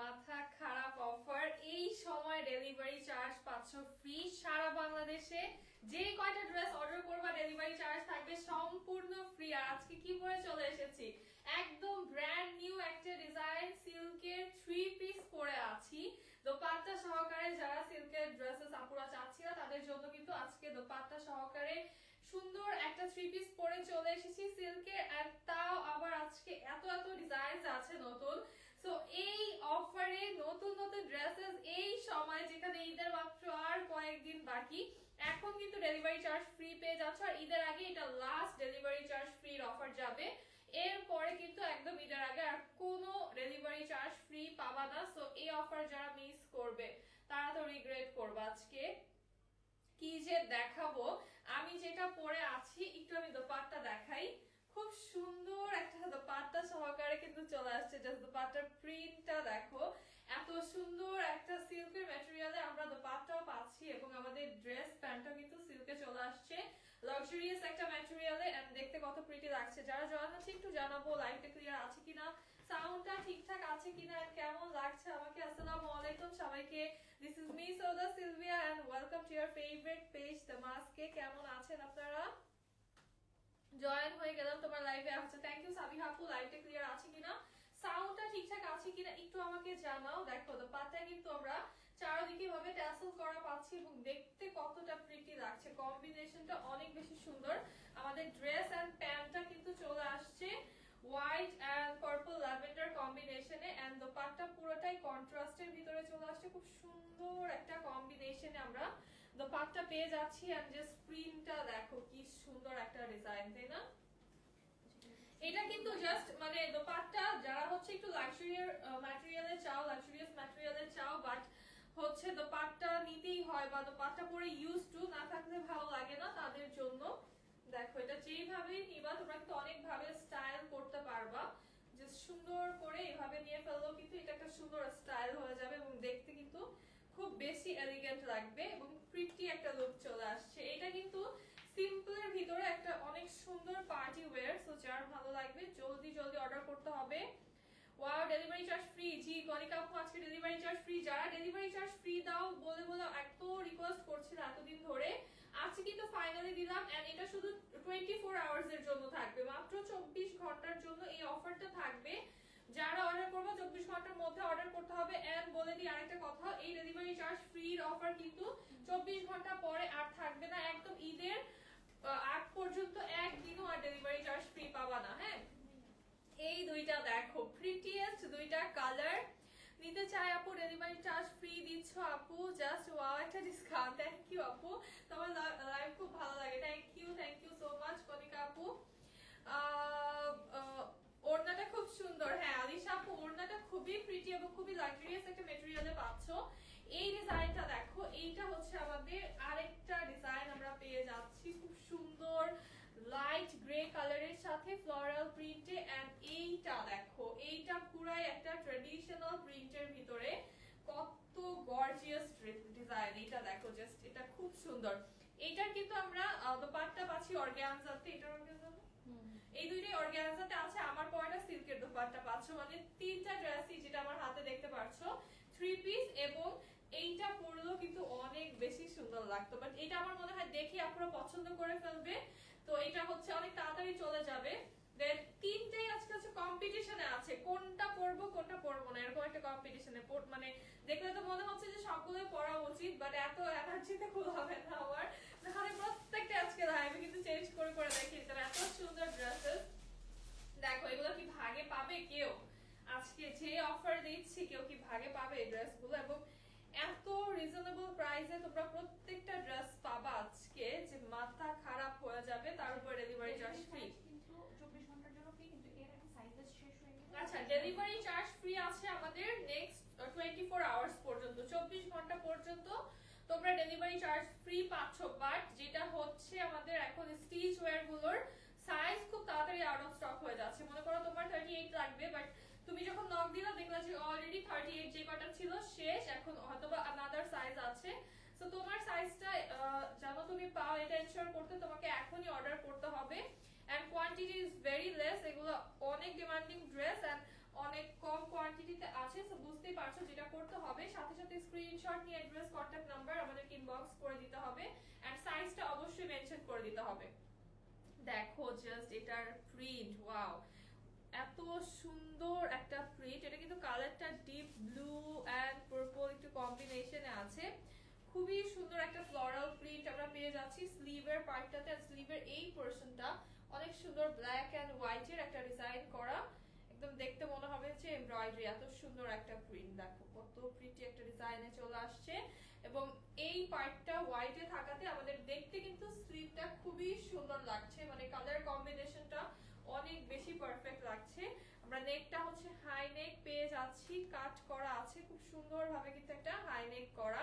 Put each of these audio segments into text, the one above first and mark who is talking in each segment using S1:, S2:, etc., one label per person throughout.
S1: মাথা খারাপ অফার এই সময় ডেলিভারি চার্জ পাচ্ছ ফ্রি সারা বাংলাদেশে যে কয়টা ড্রেস অর্ডার করবা ডেলিভারি চার্জ থাকবে সম্পূর্ণ ফ্রি আর আজকে কি পরে চলে এসেছি একদম ব্র্যান্ড নিউ একটা ডিজাইন সিল্কের 3 পিস পরে আছি দোপাট্টা সহকারে যারা সিল্কের ড্রেসেস আপুরা চাচ্ছিল তাদের জন্য কিন্তু আজকে দোপাট্টা সহকারে সুন্দর একটা 3 পিস পরে চলে এসেছি সিল্কের আর তাও আবার আজকে এত এত ডিজাইনস আছে নতুন সো এই অফারে নতুন নতুন ড্রেসেস এই সময় যেখানে ঈদের মাত্র আর কয়েকদিন বাকি এখন কিন্তু ডেলিভারি চার্জ ফ্রি পেয়ে যাচ্ছে আর ঈদের আগে এটা লাস্ট ডেলিভারি চার্জ ফ্রির অফার যাবে এরপরে কিন্তু একদম ঈদের আগে আর কোনো ডেলিভারি চার্জ ফ্রি পাবা না সো এই অফার যারা মিস করবে তারা তো রিগ্রেট করবে আজকে কি যে দেখাবো আমি যেটা পরে আছি একটু আমি দোপাট্টা দেখাই খুব সুন্দর একটা দোপাট্টা সহকারে কিন্তু চলে আসছে জাস্ট দোপাট্টার প্রিন্টটা দেখো এত সুন্দর একটা সিল্কের ম্যাটেরিয়ালে আমরা দোপাট্টাও পাচ্ছি এবং আমাদের ড্রেস প্যান্টটাও কিন্তু সিল্কে চলে আসছে লাক্সারিয়াস একটা ম্যাটেরিয়ালে এন্ড দেখতে কত প্রিটি লাগছে যারা জয়েন হচ্ছে একটু জানাবো লাইভটা ক্লিয়ার আছে কিনা সাউন্ডটা ঠিকঠাক আছে কিনা এন্ড কেমন লাগছে আমাকে আসসালামু আলাইকুম সবাইকে this is me Sauda Sylvia and welcome to your favourite page দামাসকে কেমন আছেন আপনারা জয়েন হয়ে গেলাম তোমার লাইভে আচ্ছা থ্যাংক ইউ সাবিহা আপু লাইভটা ক্লিয়ার আছে কিনা সাউন্ডটা ঠিকঠাক আছে কিনা একটু আমাকে জানাও দেখো তো পাতা কিন্তু আমরা চারদিকে ভাবে ট্যাসেল করা পাচ্ছি এবং দেখতে কতটা প্রিটি লাগছে কম্বিনেশনটা অনেক বেশি সুন্দর আমাদের ড্রেস এন্ড প্যান্টটা কিন্তু চলে আসছে হোয়াইট এন্ড পার্পল ল্যাভেন্ডার কম্বিনেশনে এন্ড দোপাট্টা পুরোটাই কন্ট্রাস্টের ভিতরে চলে আসছে খুব সুন্দর একটা কম্বিনেশনে আমরা দোপাট্টা পেয়ে যাচ্ছি এন্ড জাস্ট প্রিন্টটা দেখো কি সুন্দর একটা ডিজাইন তাই না এটা কিন্তু জাস্ট মানে দোপাট্টা যারা হচ্ছে একটু লাক্সারিয়ার ম্যাটেরিয়ালে চাও লাক্সারিয়াস ম্যাটেরিয়ালে চাও বাট হচ্ছে দোপাট্টা নিতেই হয় বা দোপাট্টা পরে ইউজ টু না থাকলে ভালো লাগে না তাদের জন্য দেখো এটা যেভাবে নিবা তোমরা কিন্তু অনেক ভাবে স্টাইল করতে পারবা জাস্ট সুন্দর করে এভাবে নিয়ে ফেললেও কিন্তু এটা একটা সুন্দর স্টাইল হয়ে যাবে এবং দেখতে কিন্তু খুব বেশি এলিগেন্ট লাগবে এবং প্রিটি একটা লুক চলে আসছে এটা কিন্তু সিম্পলের ভিতরে একটা অনেক সুন্দর পার্টি ওয়্যার সো যার ভালো লাগবে জলদি জলদি অর্ডার করতে হবে ওয়াও ডেলিভারি চার্জ ফ্রি জি গনিকা আপু আজকে ডেলিভারি চার্জ ফ্রি যারা ডেলিভারি চার্জ ফ্রি দাও বলে বলে এত রিকোয়েস্ট করছিল এতদিন ধরে আজকে কিন্তু ফাইনালি দিলাম এন্ড এটা শুধু 24 আওয়ার্স এর জন্য থাকবে মাত্র 24 ঘন্টার জন্য এই অফারটা থাকবে যারা অর্ডার করবে 24 ঘন্টার মধ্যে অর্ডার করতে হবে এন্ড বলে দিই আরেকটা কথা এই ডেলিভারি চার্জ ফ্রির অফার কিন্তু 24 ঘন্টা পরে আর থাকবে না একদম ঈদের আগ পর্যন্ত একদিনও আর ডেলিভারি চার্জ ফ্রি পাবা না হ্যাঁ এই দুইটা দেখো প্রিটিয়েস্ট দুইটা কালার নিতে চাই আপু ডেলিভারি চার্জ ফ্রি দিচ্ছ আপু জাস্ট ওয়াও একটা ডিসকাউন্ট থ্যাংক ইউ আপু তোমার লাইভ খুব ভালো লাগে thank you so much Konika আপু ওড়নাটা খুব সুন্দর হ্যাঁ আলিশা আপু ওড়নাটা খুবই প্রিটি এবং খুবই লাক্সারিয়াস একটা ম্যাটেরিয়ালে পাচ্ছ এই ডিজাইনটা দেখো এইটা হচ্ছে আমাদের আরেকটা ডিজাইন আমরা পেয়ে যাচ্ছি খুব সুন্দর লাইট গ্রে কালারের সাথে ফ্লোরাল প্রিন্টে এন্ড এইটা দেখো এইটা পুরাই একটা ট্রেডিশনাল প্রিন্টের ভিতরে কত গর্জিয়াস ডিজাইন এটা দেখো জাস্ট এটা খুব সুন্দর এইটার কিন্তু আমরা দোপাট্টা পাচ্ছি অর্গানজাতে এটার অর্গানজা এই দুইটাই অর্গানজাতে আছে আমার পরেটা সিল্কের দোপাট্টা পাচ্ছ মানে তিনটা ড্রেসই যেটা আমার হাতে দেখতে পাচ্ছো 3 পিস এবং এইটা পরলেও কিন্তু অনেক বেশি সুন্দর লাগতো বাট এটা আমার মনে হয় দেখে আপনারা পছন্দ করে ফেলবে তো এটা হচ্ছে অনেক তাড়াতাড়ি চলে যাবে দেন তিনটেই আজকে হচ্ছে কম্পিটিশনে আছে কোনটা পরবো কোনটা পরবো না এরকম একটা কম্পিটিশনে মানে দেখলে তো মনে হচ্ছে যে সবগুলোই পরা উচিত বাট এত এনার্জিতে খুব হবে না আমার তাহলে প্রত্যেকটা আজকে লাইভে কিন্তু চেঞ্জ করে করে দেখি তারা এত সুন্দর ড্রেসেস দেখো এগুলো কি ভাগে পাবে কেউ আজকে যে অফার দিচ্ছি কেউ কি ভাগে পাবে এই ড্রেসগুলো এবং এত রিজনেবল প্রাইসে তোমরা প্রত্যেকটা ড্রেস পাবা আজকে যে মাথা খারাপ হয়ে যাবে তার উপর ডেলিভারি চার্জ ফ্রি
S2: কিন্তু 24 ঘন্টার জন্য ফ্রি কিন্তু এর একটা সাইজেস শেষ হয়ে গেছে
S1: আচ্ছা ডেলিভারি চার্জ ফ্রি আছে আমাদের নেক্সট 24 আওয়ার্স পর্যন্ত 24 ঘন্টা পর্যন্ত তোমরা ডেলিভারি চার্জ ফ্রি পাচ্ছ বাট যেটা হচ্ছে আমাদের এখন স্টিচ ওয়্যার গুলোর সাইজ খুব তাড়াতাড়ি আউট অফ স্টক হয়ে যাচ্ছে মনে করো তোমার 38 লাগবে বাট তুমি যখন নক দিলা দেখলা যে অলরেডি 38 যে কটা ছিল শেষ এখন হয়তোবা আনাদার সাইজ আছে সো তোমার সাইজটা জানো তুমি পাও এটা এনশিওর করতে তোমাকে এখনই অর্ডার করতে হবে and quantity is very less এগুলো অনেক ডিমান্ডিং ড্রেস এন্ড অনেক কম কোয়ান্টিটিতে আছে, সো বুঝতেই পারছো যেটা করতে হবে সাথে সাথে স্ক্রিনশট নিয়ে অ্যাড্রেস কন্টাক্ট নাম্বার আমাদের ইনবক্স করে দিতে হবে এন্ড সাইজটা অবশ্যই মেনশন করে দিতে হবে। দেখো জাস্ট এটার প্রিন্ট, ওয়াও এত সুন্দর একটা প্রিন্ট। এটা কিন্তু কালারটা ডিপ ব্লু এন্ড পার্পল একটু কম্বিনেশনে আছে, খুবই সুন্দর একটা ফ্লোরাল প্রিন্ট আমরা পেয়ে যাচ্ছি স্লিভের পার্টটাতে। স্লিভের এই পোরশনটা অনেক সুন্দর ব্ল্যাক এন্ড হোয়াইটের একটা ডিজাইন করা, একদম দেখতে মনে হবে যে এমব্রয়ডারি। এত সুন্দর একটা প্রিন্ট, দেখো কত প্রিটি একটা ডিজাইনে চলে আসছে এবং এই পার্টটা হোয়াইটে থাকাতে আমাদের দেখতে কিন্তু স্লিভটা খুবই সুন্দর লাগছে, মানে কালার কম্বিনেশনটা অনেক বেশি পারফেক্ট লাগছে। আমরা নেকটা হচ্ছে হাই নেক পেয়ে যাচ্ছি, কাট করা আছে খুব সুন্দরভাবে, কিন্তু একটা হাই নেক করা।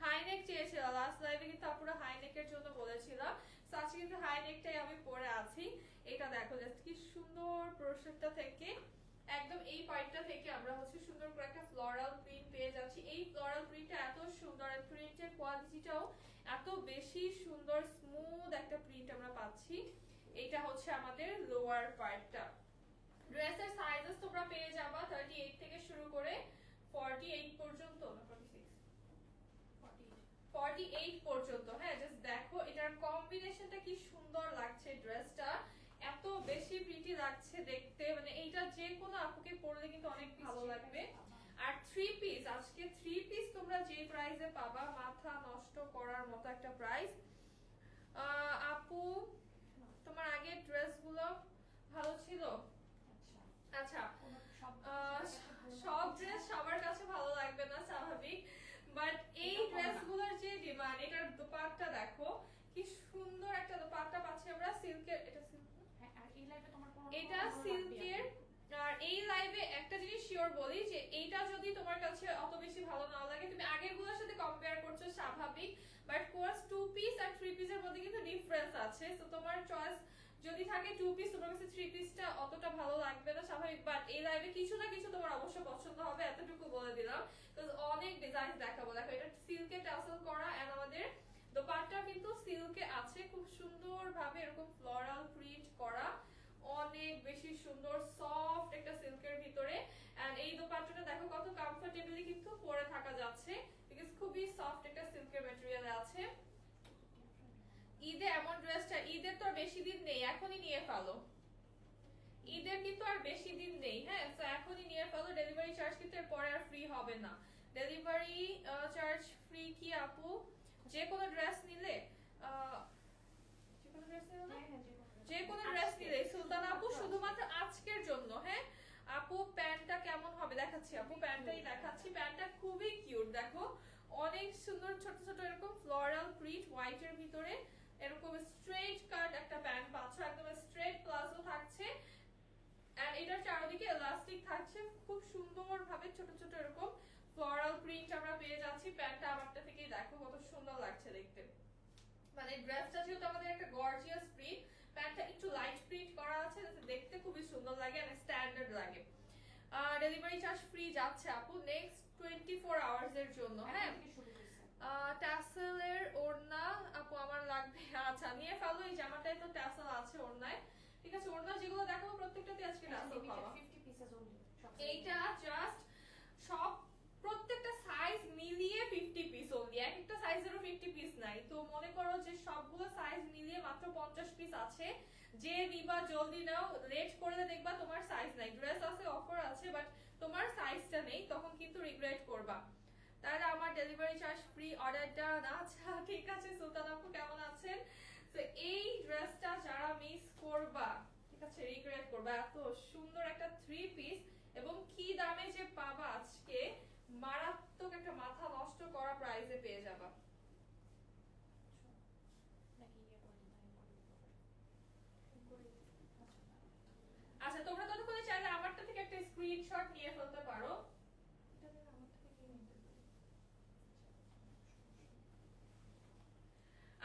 S1: হাই নেক চেয়েছিলাম লাস্ট লাইভে, কিন্তু আপুরা হাই নেকের জন্য বলেছিলাম, সো আজকে কিন্তু হাই নেকটাই আমি পরে আছি। এটা দেখো জাস্ট কি সুন্দর প্রোডাক্টটা থেকে একদম এই পার্টটা থেকে আমরা হচ্ছে সুন্দর করে একটা ফ্লোরাল প্রিন্ট পেয়ে যাচ্ছি। এই ফ্লোরাল প্রিন্টটা এত সুন্দর, প্রিন্টের কোয়ালিটিটাও এত বেশি সুন্দর, স্মুথ একটা প্রিন্ট আমরা পাচ্ছি। এটা হচ্ছে আমাদের লোয়ার পার্টটা। ড্রেসের সাইজেস তোমরা পেয়ে যাবা 38 থেকে শুরু করে 48 পর্যন্ত, 48 পর্যন্ত। হ্যাঁ জাস্ট দেখো এটার কম্বিনেশনটা কি সুন্দর লাগছে, ড্রেসটা এত বেশি প্রিটি লাগছে দেখতে, মানে এইটা যে কোনো আপুকে পরলে কিন্তু অনেক ভালো লাগবে। আর থ্রি পিস, আজকে থ্রি পিস তোমরা যে প্রাইসে পাবা মাথা নষ্ট করার মতো একটা প্রাইস। আপু তোমার আগের ড্রেসগুলো ভালো ছিল? আচ্ছা সব ড্রেস সবার কাছে ভালো লাগবে না, স্বাভাবিক, বাট এই ড্রেসগুলোর যে ডিমান্ড, এটার দোপাট্টা দেখো কি সুন্দর একটা দোপাট্টা পাচ্ছি আমরা সিল্কের। এটা সিল্কের। আর এই লাইভে একটা জিনিস শিওর বলি যে এইটা যদি তোমার কাছে অত বেশি ভালো না লাগে, তুমি আগের গুলোর সাথে কম্পেয়ার করছো স্বাভাবিক, বাট কোর্স 2 পিস আর 3 পিসের মধ্যে কিন্তু ডিফারেন্স আছে। সো তোমার চয়েস যদি থাকে 2 পিস, তোমার কাছে 3 পিসটা অতটা ভালো লাগবে না স্বাভাবিক, বাট এই লাইভে কিছু না কিছু তোমার অবশ্যই পছন্দ হবে, এতটুকু বলে দিলাম। তো অনেক ডিজাইন দেখাবো। দেখো এটা সিল্কে টাসেল করা এন্ড আমাদের দোপাট্টা কিন্তু সিল্কে আছে, খুব সুন্দরভাবে এরকম ফ্লোরাল প্রিন্ট করা, অনেক বেশি সুন্দর সফট একটা সিল্কের ভিতরে। এন্ড এই দোপাট্টাটা দেখো কত কমফোর্টেবলি কিন্তু পরে থাকা যাচ্ছে, বিকজ খুবই সফট একটা সিল্কের ম্যাটেরিয়ালে আছে। ঈদে এমন ড্রেসটা, ঈদের তো আর বেশি দিন নেই, এখনই নিয়ে ফেলো। ঈদের কিন্তু আর বেশি দিন নেই, হ্যাঁ তো এখনই নিয়ে ফেলো। ডেলিভারি চার্জ কিন্তু এর পরে আর ফ্রি হবে না। ডেলিভারি চার্জ ফ্রি কি আপু? যে কোনো ড্রেস নিলে যে কোনো ড্রেস নিলে সুলতান আপু শুধুমাত্র আজকের জন্য। হ্যাঁ আপু প্যান্টটা কেমন হবে দেখাচ্ছি, আপু প্যান্টটাই দেখাচ্ছি। প্যান্টটা খুবই কিউট, দেখো অনেক সুন্দর ছোট ছোট এরকম ফ্লোরাল প্রিন্ট হোয়াইটের ভিতরে, এরকম স্ট্রেট কাট একটা প্যান্ট পাচ্ছ, একদম স্ট্রেট প্লাজো থাকছে এন্ড এটার চারদিকে ইলাস্টিক থাকছে, খুব সুন্দরভাবে ছোট ছোট এরকম ফ্লোরাল প্রিন্ট আমরা পেয়ে যাচ্ছি। প্যান্টটা আমারটা থেকেই দেখো কত সুন্দর লাগছে দেখতে, মানে ড্রেসটা যেহেতু আমাদের একটা গর্জিয়াস প্রিন্ট, প্যান্টটা একটু লাইট প্রিন্ট করা আছে যাতে দেখতে খুবই সুন্দর লাগে আর স্ট্যান্ডার্ড লাগে। ডেলিভারি চার্জ ফ্রি যাচ্ছে আপু নেক্সট 24 আওয়ার্স এর জন্য। হ্যাঁ ট্যাসেলের ওড়না আপু আমার লাগবে, আচ্ছা নিয়ে ফেলো। এই জামাটাই তো ট্যাসেল আছে ওড়নায়, ঠিক আছে। ওড়না যেগুলো দেখাবো প্রত্যেকটাতে আজকে ট্যাসেল পাবা। এইটা জাস্ট সব প্রত্যেকটা সাইজ মিলিয়ে 50 পিস অনলি, এক একটা সাইজেরও 50 পিস নাই। তো মনে করো যে সবগুলো সাইজ মিলিয়ে মাত্র 50 পিস আছে, যে নিবা জলদি নাও, লেট করলে দেখবা তোমার সাইজ নাই। ড্রেস আছে, অফার আছে, বাট তোমার সাইজটা নেই, তখন কিন্তু রিগ্রেট করবা। তাহলে আমার ডেলিভারি চার্জ ফ্রি অর্ডারটা না। আচ্ছা ঠিক আছে সুলতান আপু কেমন আছেন? তো এই ড্রেসটা যারা মিস করবা, ঠিক আছে রিগ্রেট করবা। এত সুন্দর একটা 3 পিস এবং কি দামে যে পাবা আজকে, মারাত্মক একটা মাথা নষ্ট করা প্রাইসে পেয়ে যাবা। আচ্ছা তোমরা ততক্ষণে চাইলে আমারটা থেকে একটা স্ক্রিনশট নিয়ে ফেলতে পারো।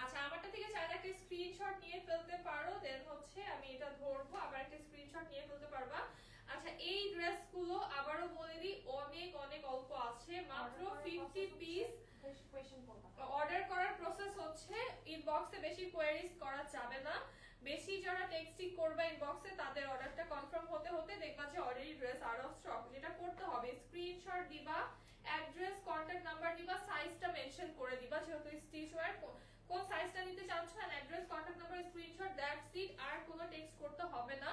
S1: আচ্ছা আমারটা থেকে চাইলে একটা স্ক্রিনশট নিয়ে ফেলতে পারো, দেন হচ্ছে আমি এটা ধরবো, আবার একটা স্ক্রিনশট নিয়ে ফেলতে পারবা। আচ্ছা এই ড্রেসগুলো আবারও বলে দিই অনেক অনেক অল্প আছে, মাত্র 50 পিস। অর্ডার করার প্রসেস হচ্ছে ইনবক্সে বেশি কোয়েরিজ করা যাবে না, বেশি যারা টেক্সটিং করবে ইনবক্সে তাদের অর্ডারটা কনফার্ম হতে হতে দেখবা যে already dress out of stock. যেটা করতে হবে স্ক্রিনশট দিবা, অ্যাড্রেস কন্টাক্ট নাম্বার দিবা, সাইজটা মেনশন করে দিবা যেহেতু স্টিচ ওয়্যার, কোন সাইজটা নিতে চাচ্ছ, and address contact number screenshot, that's it. আর কোনো টেক্সট করতে হবে না।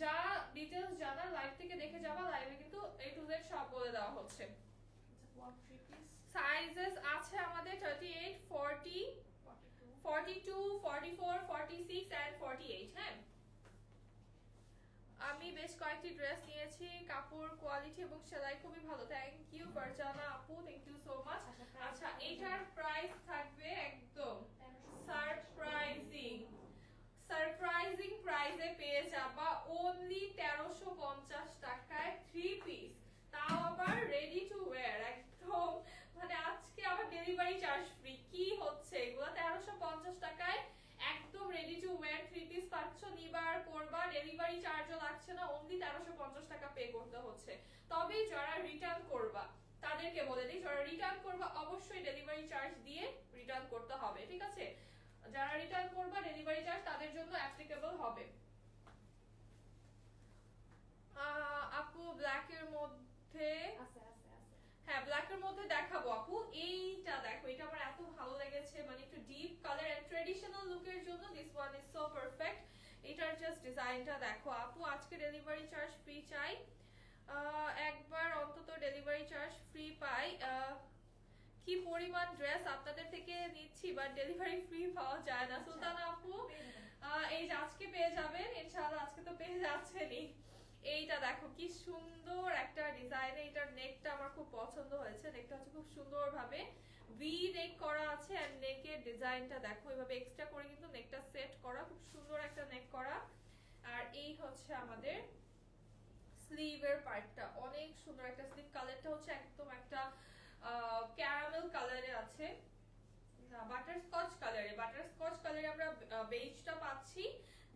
S1: যা ডিটেইলস জানার লাইভ থেকে দেখে যাবা, লাইভে কিন্তু A to Z সব বলে দেওয়া হচ্ছে। সাইজেস আছে আমাদের 38, 40, 42, 44, 46 এন্ড 48। হ্যাঁ, আমি বেশ কয়েকটি ড্রেস নিয়েছি, কাপড় কোয়ালিটি এবং সেলাই খুবই ভালো। থ্যাংক ইউ ফারজানা আপু, থ্যাংক ইউ সো মাচ। আচ্ছা, এটার প্রাইস থাকবে একদম সারপ্রাইজিং প্রাইসে পেয়ে যাবা অনলি 1350 টাকায় 3 পিস, তাও আবার রেডি টু ওয়্যার একদম। মানে আজকে আবার ডেলিভারি চার্জ ফ্রি, কি হচ্ছে এগুলো? 1350 টাকায় একদম রেডি টু ওয়্যার 3 পিস পাচ্ছ, নিবা আর পরবা, ডেলিভারি চার্জও লাগছে না, অনলি 1350 টাকা পে করতে হচ্ছে। তবে যারা রিটার্ন করবা তাদেরকে বলে দিই, যারা রিটার্ন করবা অবশ্যই ডেলিভারি চার্জ দিয়ে রিটার্ন করতে হবে, ঠিক আছে? যারা রিটার্ন করবা ডেলিভারি চার্জ তাদের জন্য অ্যাপ্লিকেবল হবে। আপু ব্ল্যাক এর মধ্যে হ্যাঁ, ব্ল্যাক এর মধ্যে দেখাবো আপু। এইটা দেখো, এটা আমার এত ভালো লেগেছে, মানে একটু ডিপ কালার এন্ড ট্রেডিশনাল লুকের জন্য this one is so perfect. এটার জাস্ট ডিজাইনটা দেখো আপু। আজকে ডেলিভারি চার্জ ফ্রি চাই, একবার অন্তত ডেলিভারি চার্জ ফ্রি পাই। কি পরিমাণ ড্রেস আপনাদের থেকে নিচ্ছি, বাট ডেলিভারি ফ্রি পাওয়া যায় না। সুলতানা আপু এই যে আজকে পেয়ে যাবেন ইনশাআল্লাহ, আজকে তো পেয়ে যাচ্ছেনই। এইটা দেখো কি সুন্দর একটা ডিজাইন, এইটার নেকটা আমার খুব পছন্দ হয়েছে। নেকটা হচ্ছে খুব সুন্দর ভাবে ভি নেক করা আছে, এন্ড নেকের ডিজাইনটা দেখো এভাবে এক্সট্রা করে কিন্তু নেকটা সেট করা, খুব সুন্দর একটা নেক করা। আর এই হচ্ছে আমাদের স্লিভের পার্টটা, অনেক সুন্দর একটা স্লিভ। কালারটা হচ্ছে একদম একটা ক্যারামেল কালারে আছে, বাটারস্কচ কালারে আমরা বেজটা পাচ্ছি।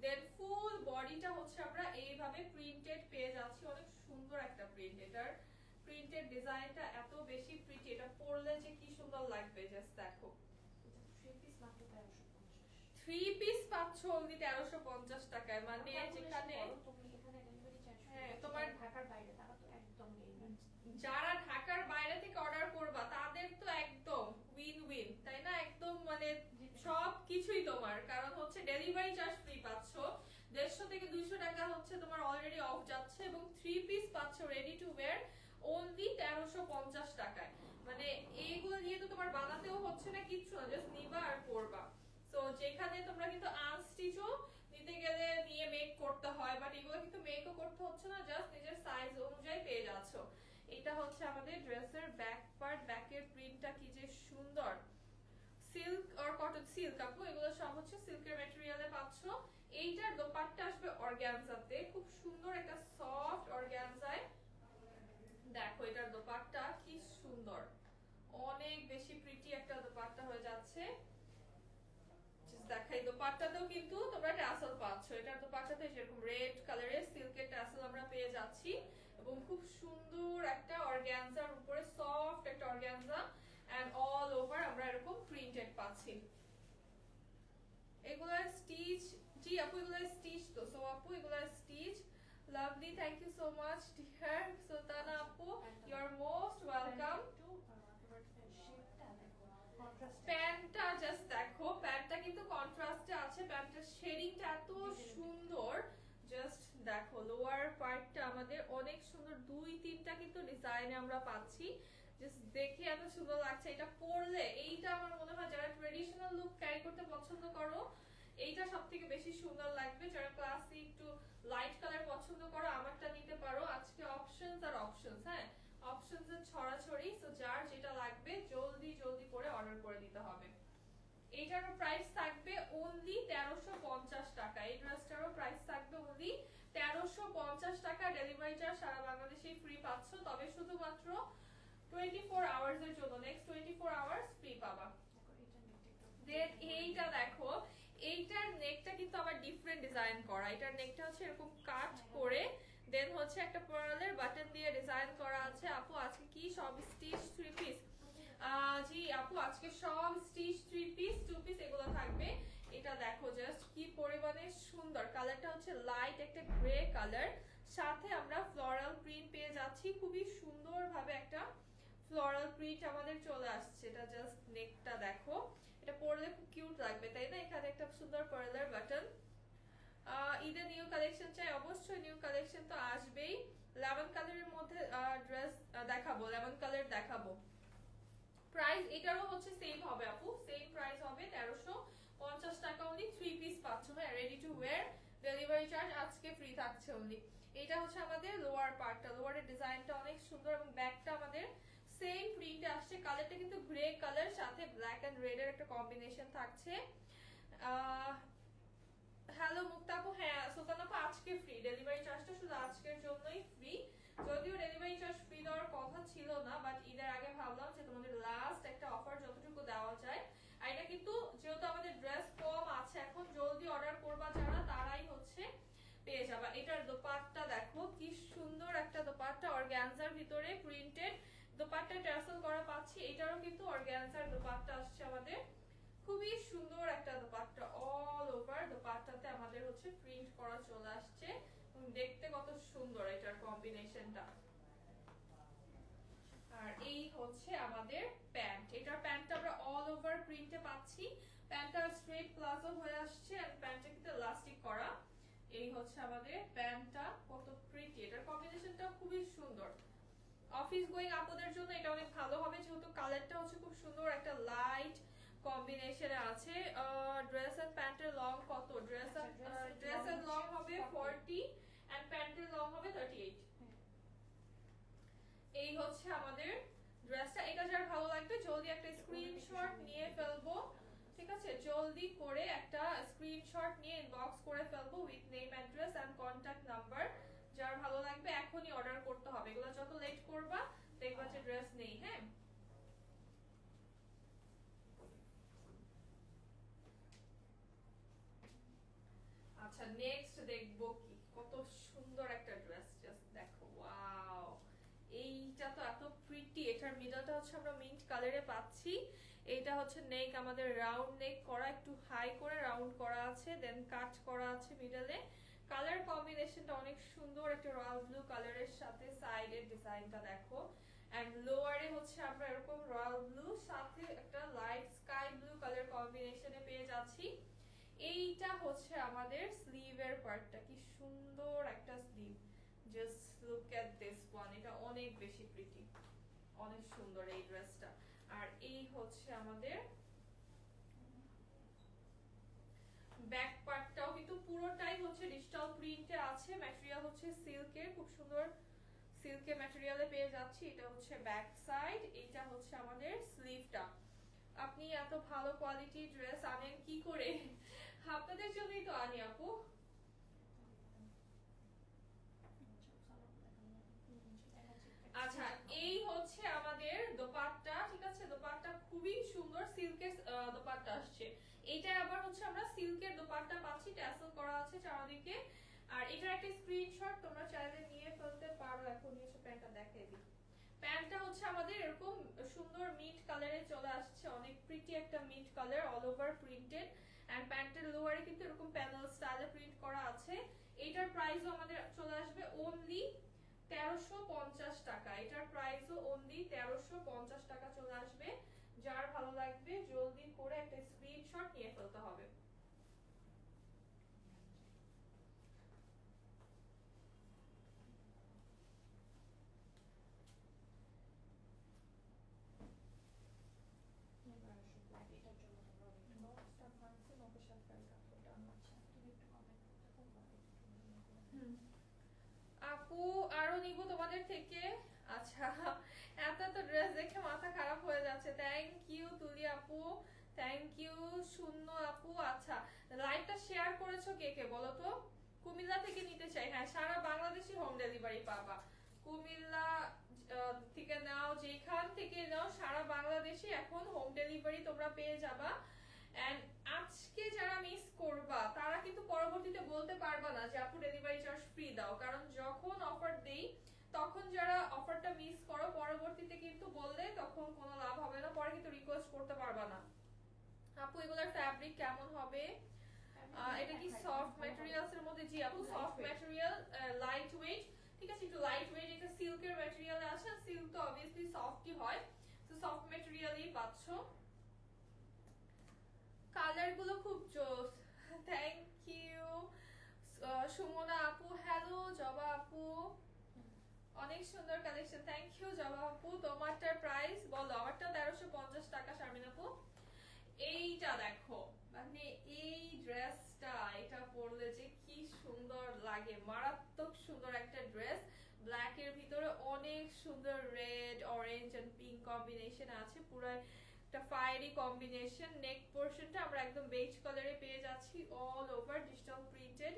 S1: দেন ফুল বডিটা হচ্ছে আমরা এইভাবে প্রিন্টেড পেয়ে যাচ্ছি, অনেক সুন্দর একটা প্রিন্ট। এটার প্রিন্টেড ডিজাইনটা এত বেশি প্রিটি, এটা পরলে যে কি সুন্দর লাগবে জাস্ট দেখো। 3 পিস পাচ্ছ অনলি 1350 টাকায়, মানে যেখানে তোমার
S2: ঢাকার বাইরে তারা তো একদম
S1: যারা ঢাকার বাইরে থেকে অর্ডার করবা তাদের তো একদম উইন উইন, তাই না? একদম মানে সব কিছুই তোমার, কারণ হচ্ছে ডেলিভারি চার্জ ফ্রি পাচ্ছ, 150 থেকে 200 টাকা হচ্ছে তোমার অলরেডি অফ যাচ্ছে, এবং 3 পিস পাচ্ছ রেডি টু ওয়্যার অনলি 1350 টাকায়। মানে এইগুলো দিয়ে তো তোমার বানাতেও হচ্ছে না কিচ্ছু না, জাস্ট নিবা আর পরবা। সো যেখানে তোমরা কিন্তু আনস্টিচও নিতে গেলে নিয়ে মেক করতে হয়, বাট এগুলো কিন্তু মেকও করতে হচ্ছে না, জাস্ট নিজের সাইজ অনুযায়ী পেয়ে যাচ্ছ। এটা হচ্ছে আমাদের ড্রেসের ব্যাক পার্ট, ব্যাকের প্রিন্টটা কি যে সুন্দর। সিল্ক আর কটন, সিল্ক আপু এগুলো সব হচ্ছে সিল্কের ম্যাটেরিয়ালে পাচ্ছ। এইটার দোপাট্টা আসবে অর্গানজাতে, খুব সুন্দর একটা সফট অর্গানজায়। দেখো এটার দোপাট্টা কি সুন্দর, অনেক বেশি প্রিটি একটা দোপাট্টা হয়ে যাচ্ছে। দেখাই, দোপাট্টাতেও কিন্তু তোমরা ট্যাসেল পাচ্ছ। এটার দোপাট্টাতে যেরকম রেড কালারের সিল্কের ট্যাসেল আমরা পেয়ে যাচ্ছি, এবং খুব সুন্দর একটা অর্গানজার উপরে সফট একটা অর্গানজা, এন্ড অল ওভার আমরা এরকম প্রিন্টেড পাচ্ছি। এগুলা স্টিচ, জি আপু এগুলা স্টিচ তো, সো আপু এগুলা stitch. Lovely, thank you so much dear Sultana আপু, ইউ আর মোস্ট ওয়েলকাম। প্যান্টটা জাস্ট দেখো, প্যান্টটা কিন্তু কন্ট্রাস্টে আছে, প্যান্টের শেডিংটা এত সুন্দর, জাস্ট দেখো। লোয়ার পার্টটা আমাদের অনেক সুন্দর, 2-3টা কিন্তু ডিজাইনে আমরা পাচ্ছি, জাস্ট দেখে এত সুন্দর লাগছে। এটা পরলে এইটা আমার মনে হয় যারা ট্রেডিশনাল লুক ক্যারি করতে পছন্দ করো এইটা সবথেকে বেশি সুন্দর লাগবে। যারা ক্লাসিক একটু লাইট কালার পছন্দ করো আমারটা নিতে পারো। আজকে অপশনস আর অপশনস, হ্যাঁ অপশনস এর ছড়াছড়ি, সো যার যেটা লাগবে জলদি জলদি করে অর্ডার করে দিতে হবে। এইটারও প্রাইস থাকবে অনলি 1350 টাকা। এই ড্রেসটারও প্রাইস থাকবে অনলি 1350 টাকা। ডেলিভারি চার্জ সারা বাংলাদেশে ফ্রি পাচ্ছ, তবে শুধুমাত্র 24 আওয়ার্স এর জন্য, নেক্সট 24 আওয়ার্স ফ্রি পাবা। দেন এইটা দেখো, এইটার নেকটা কিন্তু আবার ডিফারেন্ট ডিজাইন করা। এটার নেকটা হচ্ছে এরকম কাট করে, দেন হচ্ছে একটা পার্লের বাটন দিয়ে ডিজাইন করা আছে। আপু আজকে কি সব স্টিচ 3 পিস? জি আপু আজকে সব স্টিচ 3 পিস 2 পিস এগুলো থাকবে। এটা দেখো জাস্ট কি পরিমাণে সুন্দর, কালারটা হচ্ছে লাইট একটা গ্রে কালার, সাথে আমরা ফ্লোরাল প্রিন্ট পেয়ে যাচ্ছি, খুবই সুন্দরভাবে একটা ফ্লোরাল প্রিন্ট আমাদের চলে আসছে। এটা জাস্ট নেকটা দেখো, এটা পরলে খুব কিউট লাগবে তাই না? এখানে একটা সুন্দর পার্লার বাটন। ঈদের নিউ কালেকশন চাই, অবশ্যই নিউ কালেকশন তো আসবেই। লেমন কালারের মধ্যে ড্রেস দেখাবো, লেমন কালার দেখাবো। প্রাইস এটারও হচ্ছে সেম হবে আপু, সেম প্রাইস হবে 1350 টাকা অনলি। 3 পিস পাচ্ছ, হ্যাঁ ready to wire, delivery charge আজকে ফ্রি থাকছে অনলি। এটা হচ্ছে আমাদের লোয়ার পার্টটা, লোয়ারের ডিজাইনটা অনেক সুন্দর এবং ব্যাকটা আমাদের সেম প্রিন্টে আসছে। কালারটা কিন্তু গ্রে কালার, সাথে ব্ল্যাক এন্ড রেড এর একটা কম্বিনেশন থাকছে। হ্যালো মুক্তাপু, হ্যাঁ সুলতানাপু আজকে ফ্রি, ডেলিভারি চার্জটা শুধু আজকের জন্যই ফ্রি। যদিও ডেলিভারি চার্জ ফ্রি দেওয়ার কথা ছিল না, বাট ঈদের আগে ভাবলাম যে তোমাদের লাস্ট একটা অফার যতটুকু দেওয়া যায়। আর এটা কিন্তু যেহেতু আমাদের ড্রেস কম আছে এখন, জলদি অর্ডার করবা যারা তারাই হচ্ছে পেয়ে যাবা। এটার দোপাট্টা দেখো কি সুন্দর একটা দোপাট্টা, অর্গানজার ভিতরে প্রিন্টেড দোপাট্টা টার্সেল করা পাচ্ছি। এটারও কিন্তু অর্গানজার দোপাট্টা আসছে আমাদের, খুবই সুন্দর একটা দোপাট্টা, অল ওভার দোপাট্টাতে আমাদের হচ্ছে প্রিন্ট করা চলে আসছে। দেখতে কত সুন্দর এটার কম্বিনেশনটা। আর এই হচ্ছে আমাদের প্যান্ট, এটার প্যান্টটা আমরা অল ওভার প্রিন্টে পাচ্ছি। প্যান্টটা স্ট্রেট প্লাজো হয়ে আসছে আর প্যান্টটা কিন্তু ইলাস্টিক করা। এই হচ্ছে আমাদের প্যান্টটা, কত প্রিটি, এটার কম্বিনেশনটা খুবই সুন্দর। অফিস গোয়িং আপুদের জন্য এটা অনেক ভালো হবে, যেহেতু কালারটা হচ্ছে খুব সুন্দর একটা লাইট কম্বিনেশনে আছে। ড্রেস এন্ড প্যান্টের লং কত? ড্রেসের লং হবে 40 এন্ড প্যান্টের লং হবে 38। এই হচ্ছে আমাদের ড্রেসটা। এটা যার ভালো লাগবে জলদি একটা স্ক্রিনশট নিয়ে ফেলবো, ঠিক আছে? জলদি করে একটা স্ক্রিনশট নিয়ে ইনবক্স করে ফেলবো with name address and contact number. যার ভালো লাগবে এখনই অর্ডার করতে হবে, এগুলো যত লেট করবা দেখবা যে ড্রেস নেই। হ্যাঁ আচ্ছা, নেক্সট দেখবো কি, কত সুন্দর একটা ড্রেস, জাস্ট দেখো, ওয়াও এইটা তো এত প্রিটি। এটার মিডলটা হচ্ছে আমরা মিন্ট কালারে পাচ্ছি। এইটা হচ্ছে নেক আমাদের রাউন্ড নেক করা, একটু হাই করে রাউন্ড করা আছে, দেন কাট করা আছে মিডলে। কালার কম্বিনেশনটা অনেক সুন্দর, একটা রয়্যাল ব্লু কালারের সাথে সাইডের ডিজাইনটা দেখো। এন্ড লোয়ারে হচ্ছে আমরা এরকম রয়্যাল ব্লু সাথে একটা লাইট স্কাই ব্লু কালার কম্বিনেশনে পেয়ে যাচ্ছি। এইটা হচ্ছে আমাদের স্লিভের পার্টটা, কি সুন্দর একটা sleeve, just look at this one, এটা অনেক বেশি প্রিটি, অনেক সুন্দর এই ড্রেসটা। আর এই হচ্ছে আমাদের ব্যাক পার্টটাও কিন্তু পুরোটাই হচ্ছে ডিজিটাল প্রিন্টে আছে, ম্যাটেরিয়াল হচ্ছে সিল্কের, খুব সুন্দর সিল্কের ম্যাটেরিয়ালে পেয়ে যাচ্ছি। এটা হচ্ছে ব্যাক সাইড, এটা হচ্ছে আমাদের স্লিভটা। আপনি এত ভালো কোয়ালিটি ড্রেস আনেন কি করে? আপনাদের জন্যই তো আনি আপু। আচ্ছা এই হচ্ছে আমাদের দোপাট্টা, ঠিক আছে? দোপাট্টা খুবই সুন্দর, সিল্কের দোপাট্টা আসছে। এইটা আবার হচ্ছে আমরা সিল্কের দোপাট্টা পাচ্ছি, ট্যাসেল করা আছে চারদিকে। আর এটার একটা স্ক্রিনশট তোমরা চাইলে নিয়ে ফেলতে পারো। এখন এসে প্যান্টটা দেখিয়ে দিই। প্যান্টটা হচ্ছে আমাদের এরকম সুন্দর মিট কালারে চলে আসছে, অনেক প্রিটি একটা মিট colour, all over printed. And প্যান্টের লোয়ারে কিন্তু এরকম প্যানেল স্টাইলে প্রিন্ট করা আছে। এটার প্রাইসও আমাদের চলে আসবে অনলি 1350 টাকা। এটার প্রাইসও অনলি 1350 টাকা চলে আসবে। যার ভালো লাগবে জলদি করে একটা স্ক্রিনশট নিয়ে ফেলতে হবে। আপু আরো নিব তোমাদের থেকে। আচ্ছা এত তো ড্রেস দেখে মাথা খারাপ হয়ে যাচ্ছে। থ্যাংক ইউ তুলি আপু, থ্যাংক ইউ শূন্য আপু। আচ্ছা লাইভটা শেয়ার করেছো কে কে বলো তো? কুমিল্লা থেকে নিতে চাই, হ্যাঁ সারা বাংলাদেশে হোম ডেলিভারি পাবা। কুমিল্লা থেকে নাও, যেখান থেকে নাও সারা বাংলাদেশে এখন হোম ডেলিভারি তোমরা পেয়ে যাবা। এন্ড আজকে যারা মিস করবা তারা কিন্তু পরবর্তীতে বলতে পারবা না যে আপু ডেলিভারি চার্জ ফ্রি দাও, কারণ যখন অফার দেই তখন যারা অফারটা মিস করো পরবর্তীতে কিন্তু বললে তখন কোনো লাভ হবে না, পরে কিন্তু রিকোয়েস্ট করতে পারবা না। আপু এগুলোর ফ্যাব্রিক কেমন হবে? এটা কি সফট ম্যাটেরিয়ালস এর মধ্যে? জি আপু সফট ম্যাটেরিয়াল, লাইট ওয়েট। পাচ্ছ। কালার গুলো খুব জোস। থ্যাংক ইউ সুমনা আপু, হ্যালো জবা আপু, অনেক সুন্দর কালেকশন, থ্যাংক ইউ জবা আপু। তোমারটার প্রাইস বলো? আমারটা 1350 টাকা শারমিন আপু। এইটা দেখো, মানে এই ড্রেসটা এটা পরলে যে কি সুন্দর লাগে, মারাত্মক সুন্দর একটা ড্রেস। ব্ল্যাক এর ভিতরে অনেক সুন্দর red, orange and pink combination আছে, পুরো একটা ফায়ারি কম্বিনেশন। নেক পোরশনটা আমরা একদম বেজ কালারে পেয়ে যাচ্ছি, অল ওভার ডিজিটাল প্রিন্টেড।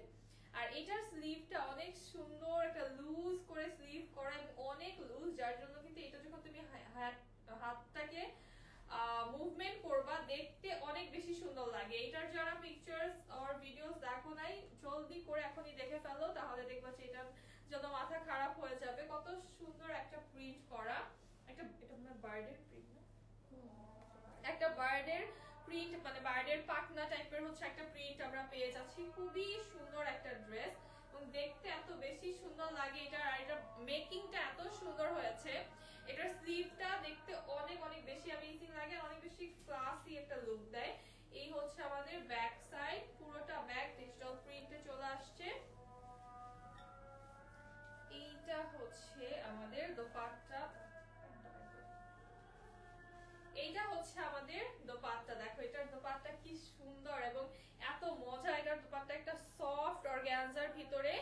S1: আর এটার স্লিভটা অনেক সুন্দর, একটা লুজ করে স্লিভ করা এবং অনেক লুজ, যার জন্য কিন্তু এটা যখন তুমি হাতটাকে মুভমেন্ট করবা দেখতে অনেক বেশি সুন্দর লাগে। এটার যারা পিকচার্স আর ভিডিওস দেখো নাই, জলদি করে এখনই দেখে ফেলো, তাহলে দেখবা যে এটা যত মাথা খারাপ হয়ে যাবে। কত সুন্দর একটা প্রিন্ট করা, একটা এটা মানে বার্ডের প্রিন্ট না, একটা বার্ডের প্রিন্ট, মানে বার্ডের পাখনা টাইপের হচ্ছে একটা প্রিন্ট আমরা পেয়ে যাচ্ছি। খুবই সুন্দর একটা ড্রেস এবং দেখতে এত বেশি সুন্দর লাগে এটা। আর এটা মেকিংটা এত সুন্দর হয়েছে, এটার স্লিভটা দেখতে অনেক অনেক বেশি অ্যামেজিং লাগে, অনেক বেশি ক্লাসি একটা লুক দেয়। এই হচ্ছে আমাদের ব্যাক সাইড, পুরোটা ব্যাক ডিজিটাল প্রিন্টে চলে আসছে। এইটা হচ্ছে আমাদের দোপাট্টা, এইটা হচ্ছে আমাদের দোপাট্টা। দেখো এটার দোপাট্টা কি সুন্দর এবং এত মজা। এটার দোপাট্টা একটা সফট অর্গানজার ভিতরে,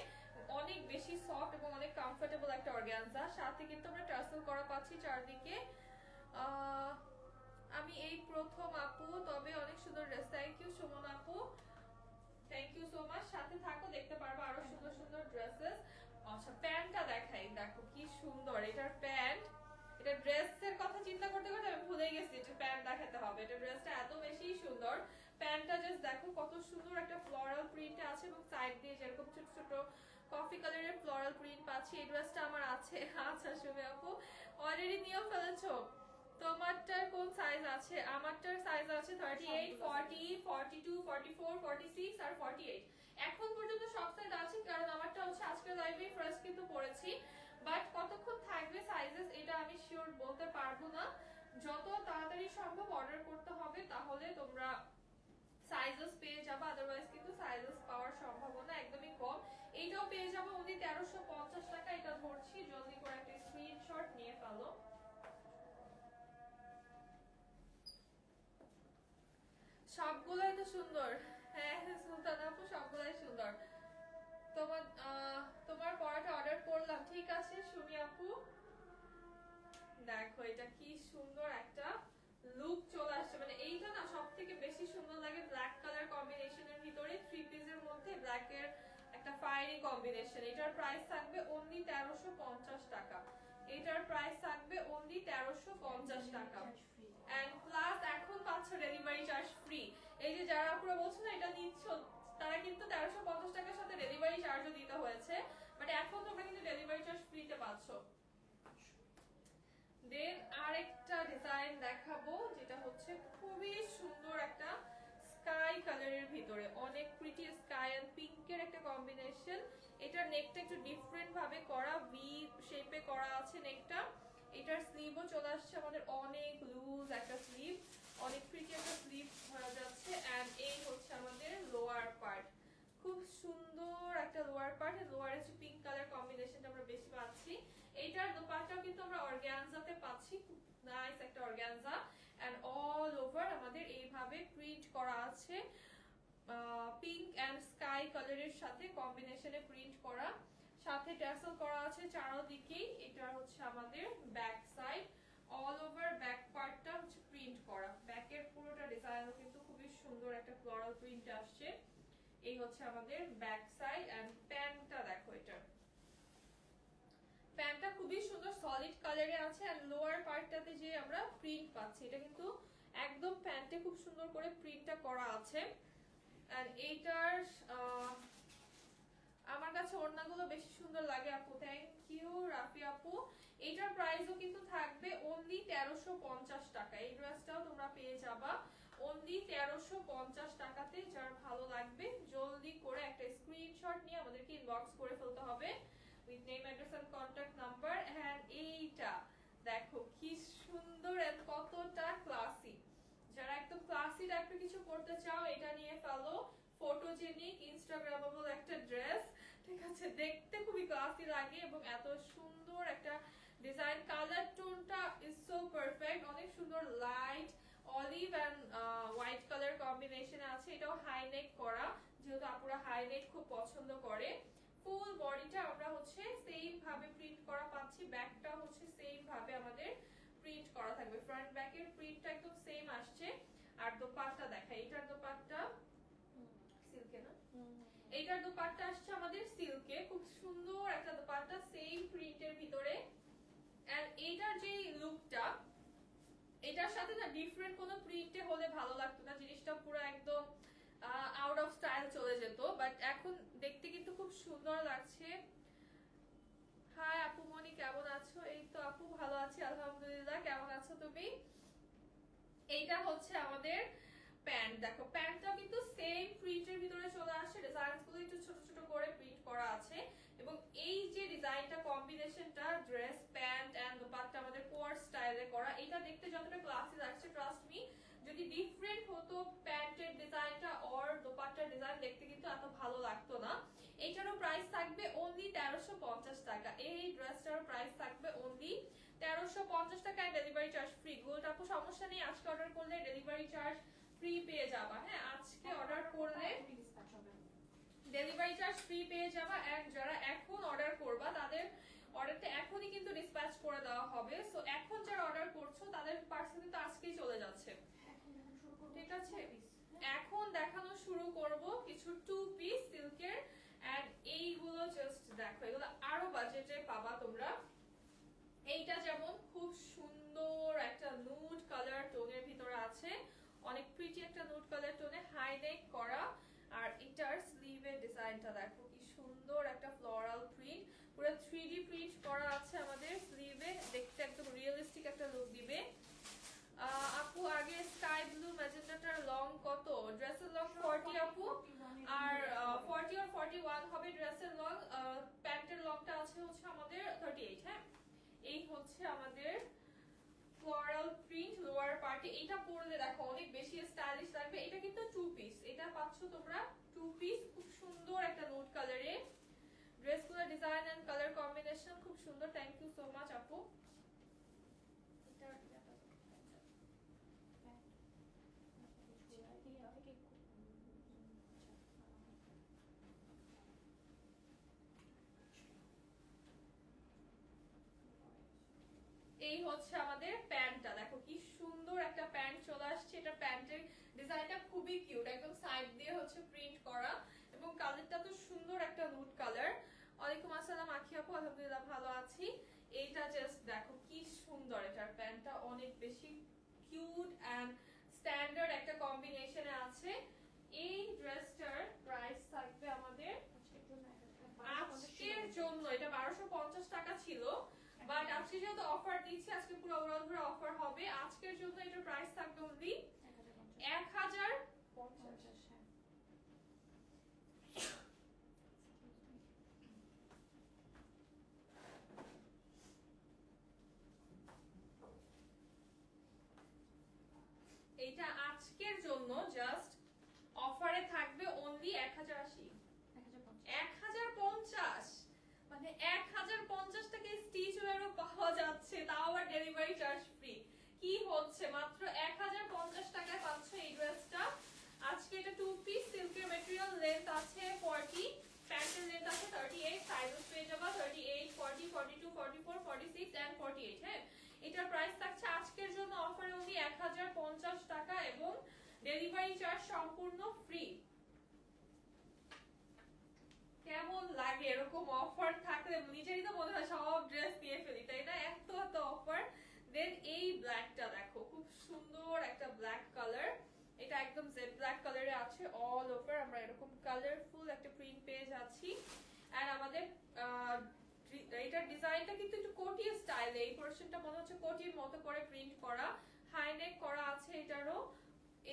S1: অনেক বেশি সফট এবং অনেক কমফোর্টেবল একটা অর্গানজা। সাথে কিন্তু আমরা টার্সেল করা পাচ্ছি চারদিকে। আমি এই প্রথম আপু, তবে অনেক সুন্দর ড্রেস। থ্যাংক ইউ সুমন আপু, থ্যাংক ইউ সো মাচ। সাথে থাকো, দেখতে পারবো আরো সুন্দর সুন্দর ড্রেসেস। আচ্ছা প্যান্টটা দেখাই, দেখো কি সুন্দর এটার প্যান্ট। এটা ড্রেসের কথা চিন্তা করতে করতে আমি ভুলে গেছি যে প্যান্ট দেখাতে হবে। এটা ড্রেসটা এত বেশি সুন্দর, প্যান্টটা জাস্ট দেখো কত সুন্দর একটা ফ্লোরাল প্রিন্ট আছে এবং সাইড দিয়ে যেরকম ছোট ছোট কফি কালারের ফ্লোরাল প্রিন্ট পাচ্ছি। এই ড্রেসটা আমার আছে। আচ্ছা সুমি আপু অলরেডি নিয়েও ফেলেছো? তোমারটার কোন সাইজ আছে? আমারটার সাইজ আছে 38, 40, 42, 44, 46 আর 48। এখন পর্যন্ত সব সাইজ আছে, কারণ আমারটা হচ্ছে আজকের লাইভে ফার্স্ট কিন্তু পড়েছি। বাট কতক্ষণ থাকবে সাইজেস এটা আমি শিওর বলতে পারবো না। যত তাড়াতাড়ি সম্ভব অর্ডার করতে হবে, তাহলে তোমরা সাইজেস পেয়ে যাবে, আদারওয়াইজ কিন্তু সাইজেস পাওয়ার সম্ভাবনা একদমই কম। এইটাও পেয়ে যাবে অনলি 1350 টাকা। এটা ধরছি, জলদি করে একটা স্ক্রিনশট নিয়ে ফেলো। সবগুলোই তো সুন্দর। হ্যাঁ সুলতান আপু সবগুলোই সুন্দর। তোমার পরাটা অর্ডার করলাম, ঠিক আছে সুমি আপু। দেখো এটা কি সুন্দর একটা লুক চলে আসছে, মানে এইটা না সবথেকে বেশি সুন্দর লাগে ব্ল্যাক কালার কম্বিনেশনের ভিতরে, থ্রি পিসের মধ্যে ব্ল্যাক এর একটা ফায়ারি কম্বিনেশন। এটার প্রাইস থাকবে অনলি 1350 টাকা। এটার প্রাইস থাকবে অনলি 1350 টাকা। এন্ড প্লাস এখন পাচ্ছ ডেলিভারি চার্জ ফ্রি। এই যে যারা আপুরা বলছো না এটা নিচ্ছ, তারা কিন্তু 1350 টাকার সাথে ডেলিভারি চার্জও দিতে হয়েছে, বাট এখন তোমরা কিন্তু ডেলিভারি চার্জ ফ্রিতে পাচ্ছ। দেন আরেকটা ডিজাইন দেখাবো, যেটা হচ্ছে খুবই সুন্দর একটা স্কাই কালারের ভিতরে, অনেক প্রিটি স্কাই এন্ড পিঙ্কের একটা কম্বিনেশন। এটার নেকটা একটু ডিফারেন্ট ভাবে করা, ভি শেপে করা আছে নেকটা। এটার স্লিভও চলে আসছে আমাদের অনেক লুজ একটা স্লিভ, অনেক প্রিটি একটা স্লিভ হয়ে যাচ্ছে। এন্ড এই হচ্ছে আমাদের লোয়ার পার্ট, খুব সুন্দর একটা লোয়ার পার্ট। লোয়ারে হচ্ছে পিঙ্ক কালার কম্বিনেশনটা আমরা বেশি পাচ্ছি। এইটার দোপাট্টাও কিন্তু আমরা অর্গানজাতে পাচ্ছি, খুব নাইস একটা অর্গানজা। এন্ড অল ওভার আমাদের এইভাবে প্রিন্ট করা আছে, পিঙ্ক এন্ড স্কাই কালারের সাথে কম্বিনেশনে প্রিন্ট করা, সাথে ট্যাসেল করা আছে চারদিকেই। এটা হচ্ছে আমাদের back side, all over back পার্টটা হচ্ছে প্রিন্ট করা। ব্যাকের পুরোটা ডিজাইনও কিন্তু খুবই সুন্দর একটা ফ্লোরাল প্রিন্ট আসছে। এই হচ্ছে আমাদের ব্যাক সাইড। এন্ড প্যান্টটা দেখো, এটার প্যান্টটা খুবই সুন্দর সলিড কালারে আছে। আর লোয়ার পার্টটাতে যে আমরা প্রিন্ট পাচ্ছি, এটা কিন্তু একদম প্যান্টে খুব সুন্দর করে প্রিন্টটা করা আছে। আর এইটার আমার কাছে ওড়নাগুলো বেশি সুন্দর লাগে আপু, থ্যাংক ইউ রাফি আপু। এইটার প্রাইসও কিন্তু থাকবে অনলি 1350 টাকা। এই ড্রেসটাও তোমরা পেয়ে যাবা অনলি 1350 টাকাতে। যার ভালো লাগবে জলদি করে একটা স্ক্রিনশট নিয়ে আমাদেরকে ইনবক্স করে ফেলতে হবে with name, address and contact number. And এইটা দেখো কি সুন্দর এন্ড কতটা ক্লাসি। একদম ক্লাসি টাইপের কিছু পড়তে চাও এটা নিয়ে ফেলো। ফটোজেনিক ইনস্টাগ্রামেবল একটা ড্রেস, ঠিক আছে, দেখতে খুবই ক্লাসি লাগে এবং এত সুন্দর একটা ডিজাইন। কালার টোনটা ইজ সো পারফেক্ট, অনেক সুন্দর light olive and white colour কম্বিনেশনে আছে। এটাও হাই নেক করা, যেহেতু আপুরা হাই নেক খুব পছন্দ করে। ফুল বডিটা আমরা হচ্ছে সেম ভাবে প্রিন্ট করা পাচ্ছি, ব্যাকটা হচ্ছে সেম ভাবে আমাদের প্রিন্ট করা থাকবে, ফ্রন্ট ব্যাকের প্রিন্টটা একদম সেম আসছে। আর দোপাট্টা দেখা, এটার দোপাট্টা সিল্কে না, এইটার দোপাট্টা আসছে আমাদের সিল্কে, খুব সুন্দর একটা দোপাট্টা সেম প্রিন্টের ভিতরে। এন্ড এইটার যে লুকটা, এটার সাথে না ডিফারেন্ট কোনো প্রিন্টে হলে ভালো লাগতো না, জিনিসটা পুরো একদম আউট অফ স্টাইল চলে যেত, বাট এখন দেখতে কিন্তু খুব সুন্দর লাগছে। হাই আপু মনি, কেমন আছো? এই তো আপু ভালো আছি আলহামদুলিল্লাহ, কেমন আছো তুমি? এইটা হচ্ছে আমাদের প্যান্ট, দেখো প্যান্টটা কিন্তু সেম প্রিন্টের ভিতরে চলে আসে, ডিজাইনগুলো একটু ছোট ছোট করে প্রিন্ট করা আছে এবং এই যে ডিজাইনটা কম্বিনেশনটা ড্রেস প্যান্ট এন্ড দোপাট্টা আমাদের কোয়ার স্টাইলে করা, এটা দেখতে যতটা ক্লাসি লাগছে ট্রাস্ট মি, যদি ডিফারেন্ট হতো প্যান্টের ডিজাইনটা অর দোপাট্টার ডিজাইন দেখতে কিন্তু এত ভালো লাগতো না। এইটারও প্রাইস থাকবে অনলি 1350 টাকা। এই ড্রেসটারও প্রাইস থাকবে অনলি 1350 টাকায়, ডেলিভারি চার্জ ফ্রি। গোল্ড আপু সমস্যা নেই, আজকে অর্ডার করলে ডেলিভারি চার্জ ফ্রি পেয়ে যাবা। হ্যাঁ, আজকে অর্ডার করলে ডেলিভারি চার্জ ফ্রি পেয়ে যাবা। এন্ড যারা এখন অর্ডার করবা তাদের অর্ডারটা এখনই কিন্তু ডিসপ্যাচ করে দেওয়া হবে। সো এখন যারা অর্ডার করছো তাদের পার্সেল কিন্তু আজকেই চলে যাচ্ছে, ঠিক আছে? এখন দেখানো শুরু করব কিছু টু পিস সিল্কের, এন্ড এইগুলো জাস্ট দেখো, এগুলো আরো বাজেটে পাবা তোমরা। এইটা যেমন খুব সুন্দর একটা নুড কালার টোনের ভিতরে আছে, অনেক প্রিটি একটা নুড কালার টোনে হাই নেক করা। আর এটার স্লিভের ডিজাইনটা দেখো কি সুন্দর একটা ফ্লোরাল প্রিন্ট, পুরো 3D প্রিন্ট করা আছে আমাদের স্লিভে, দেখতে একদম রিয়েলিস্টিক একটা লুক দিবে। আপু আগে স্কাই ব্লু ম্যাজেন্টাটার লং কত? ড্রেসের লং 40 আপু, আর 40 আর 41 হবে ড্রেসের লং। প্যান্টের লংটা আছে হচ্ছে আমাদের 38। হ্যাঁ, এই হচ্ছে আমাদের ফ্লোরাল প্রিন্ট লোয়ার পার্টে। এটা পরলে দেখো অনেক বেশি স্টাইলিশ লাগবে। এটা কিন্তু টু পিস, এটা পাচ্ছ তোমরা টু পিস, খুব সুন্দর একটা নোট কালারে। ড্রেসগুলোর ডিজাইন এন্ড কালার কম্বিনেশন খুব সুন্দর। থ্যাংক ইউ সো মাচ আপু। এই হচ্ছে আমাদের প্যান্টটা, দেখো কি সুন্দর একটা প্যান্ট চলে আসছে। এটা প্যান্টের ডিজাইনটা খুবই কিউট, একদম সাইড দিয়ে হচ্ছে প্রিন্ট করা এবং কালারটা তো সুন্দর একটা নুড কালার। ওয়ালাইকুম আসসালাম আখি আপু, আলহামদুলিল্লাহ ভালো আছি। এইটা জাস্ট দেখো কি সুন্দর, এটার প্যান্টটা অনেক বেশি কিউট এন্ড স্ট্যান্ডার্ড একটা কম্বিনেশনে আছে। এই ড্রেসটার প্রাইস থাকবে আমাদের আজকের জন্য, এটা 1250 টাকা ছিল, বাট আজকে যেহেতু অফার দিচ্ছি, আজকে পুরো ওভারঅল ধরে অফার হবে, আজকের জন্য এটার প্রাইস থাকবে অনলি 1050। এটা আজকের জন্য জাস্ট অফারে থাকবে অনলি 1080, 1050, মানে 1050 টাকা স্টিচ ওয়্যারও পাওয়া যাচ্ছে, তাও আবার ডেলিভারি চার্জ ফ্রি। কি হচ্ছে, মাত্র 1050 টাকায় পাচ্ছ এই ড্রেসটা। আজকে এটা টু পিস সিল্কের ম্যাটেরিয়াল, লেন্থ আছে 40, প্যান্টের লেন্থ আছে 38, সাইজেস পেয়ে যাবা 38, 40, 42, 44, 46 এন্ড 48। হ্যাঁ, এটার প্রাইস থাকছে আজকের জন্য অফারে অনলি 1050 টাকা এবং ডেলিভারি চার্জ সম্পূর্ণ ফ্রি। কেমন লাগে এরকম অফার থাকলে? নিজেরই তো মনে হয় সব ড্রেস নিয়ে ফেলি, তাই না? এত এত অফার। দেন এই ব্ল্যাকটা দেখো, খুব সুন্দর একটা ব্ল্যাক কালার, এটা একদম জেড ব্ল্যাক কালারে আছে, অল ওভার আমরা এরকম কালারফুল একটা প্রিন্ট পেয়ে যাচ্ছি। আর আমাদের এটার ডিজাইনটা কিন্তু একটু কোটি স্টাইলে, এই পোরশনটা মনে হচ্ছে কোটির মতো করে প্রিন্ট করা, হাই নেক করা আছে এটারও।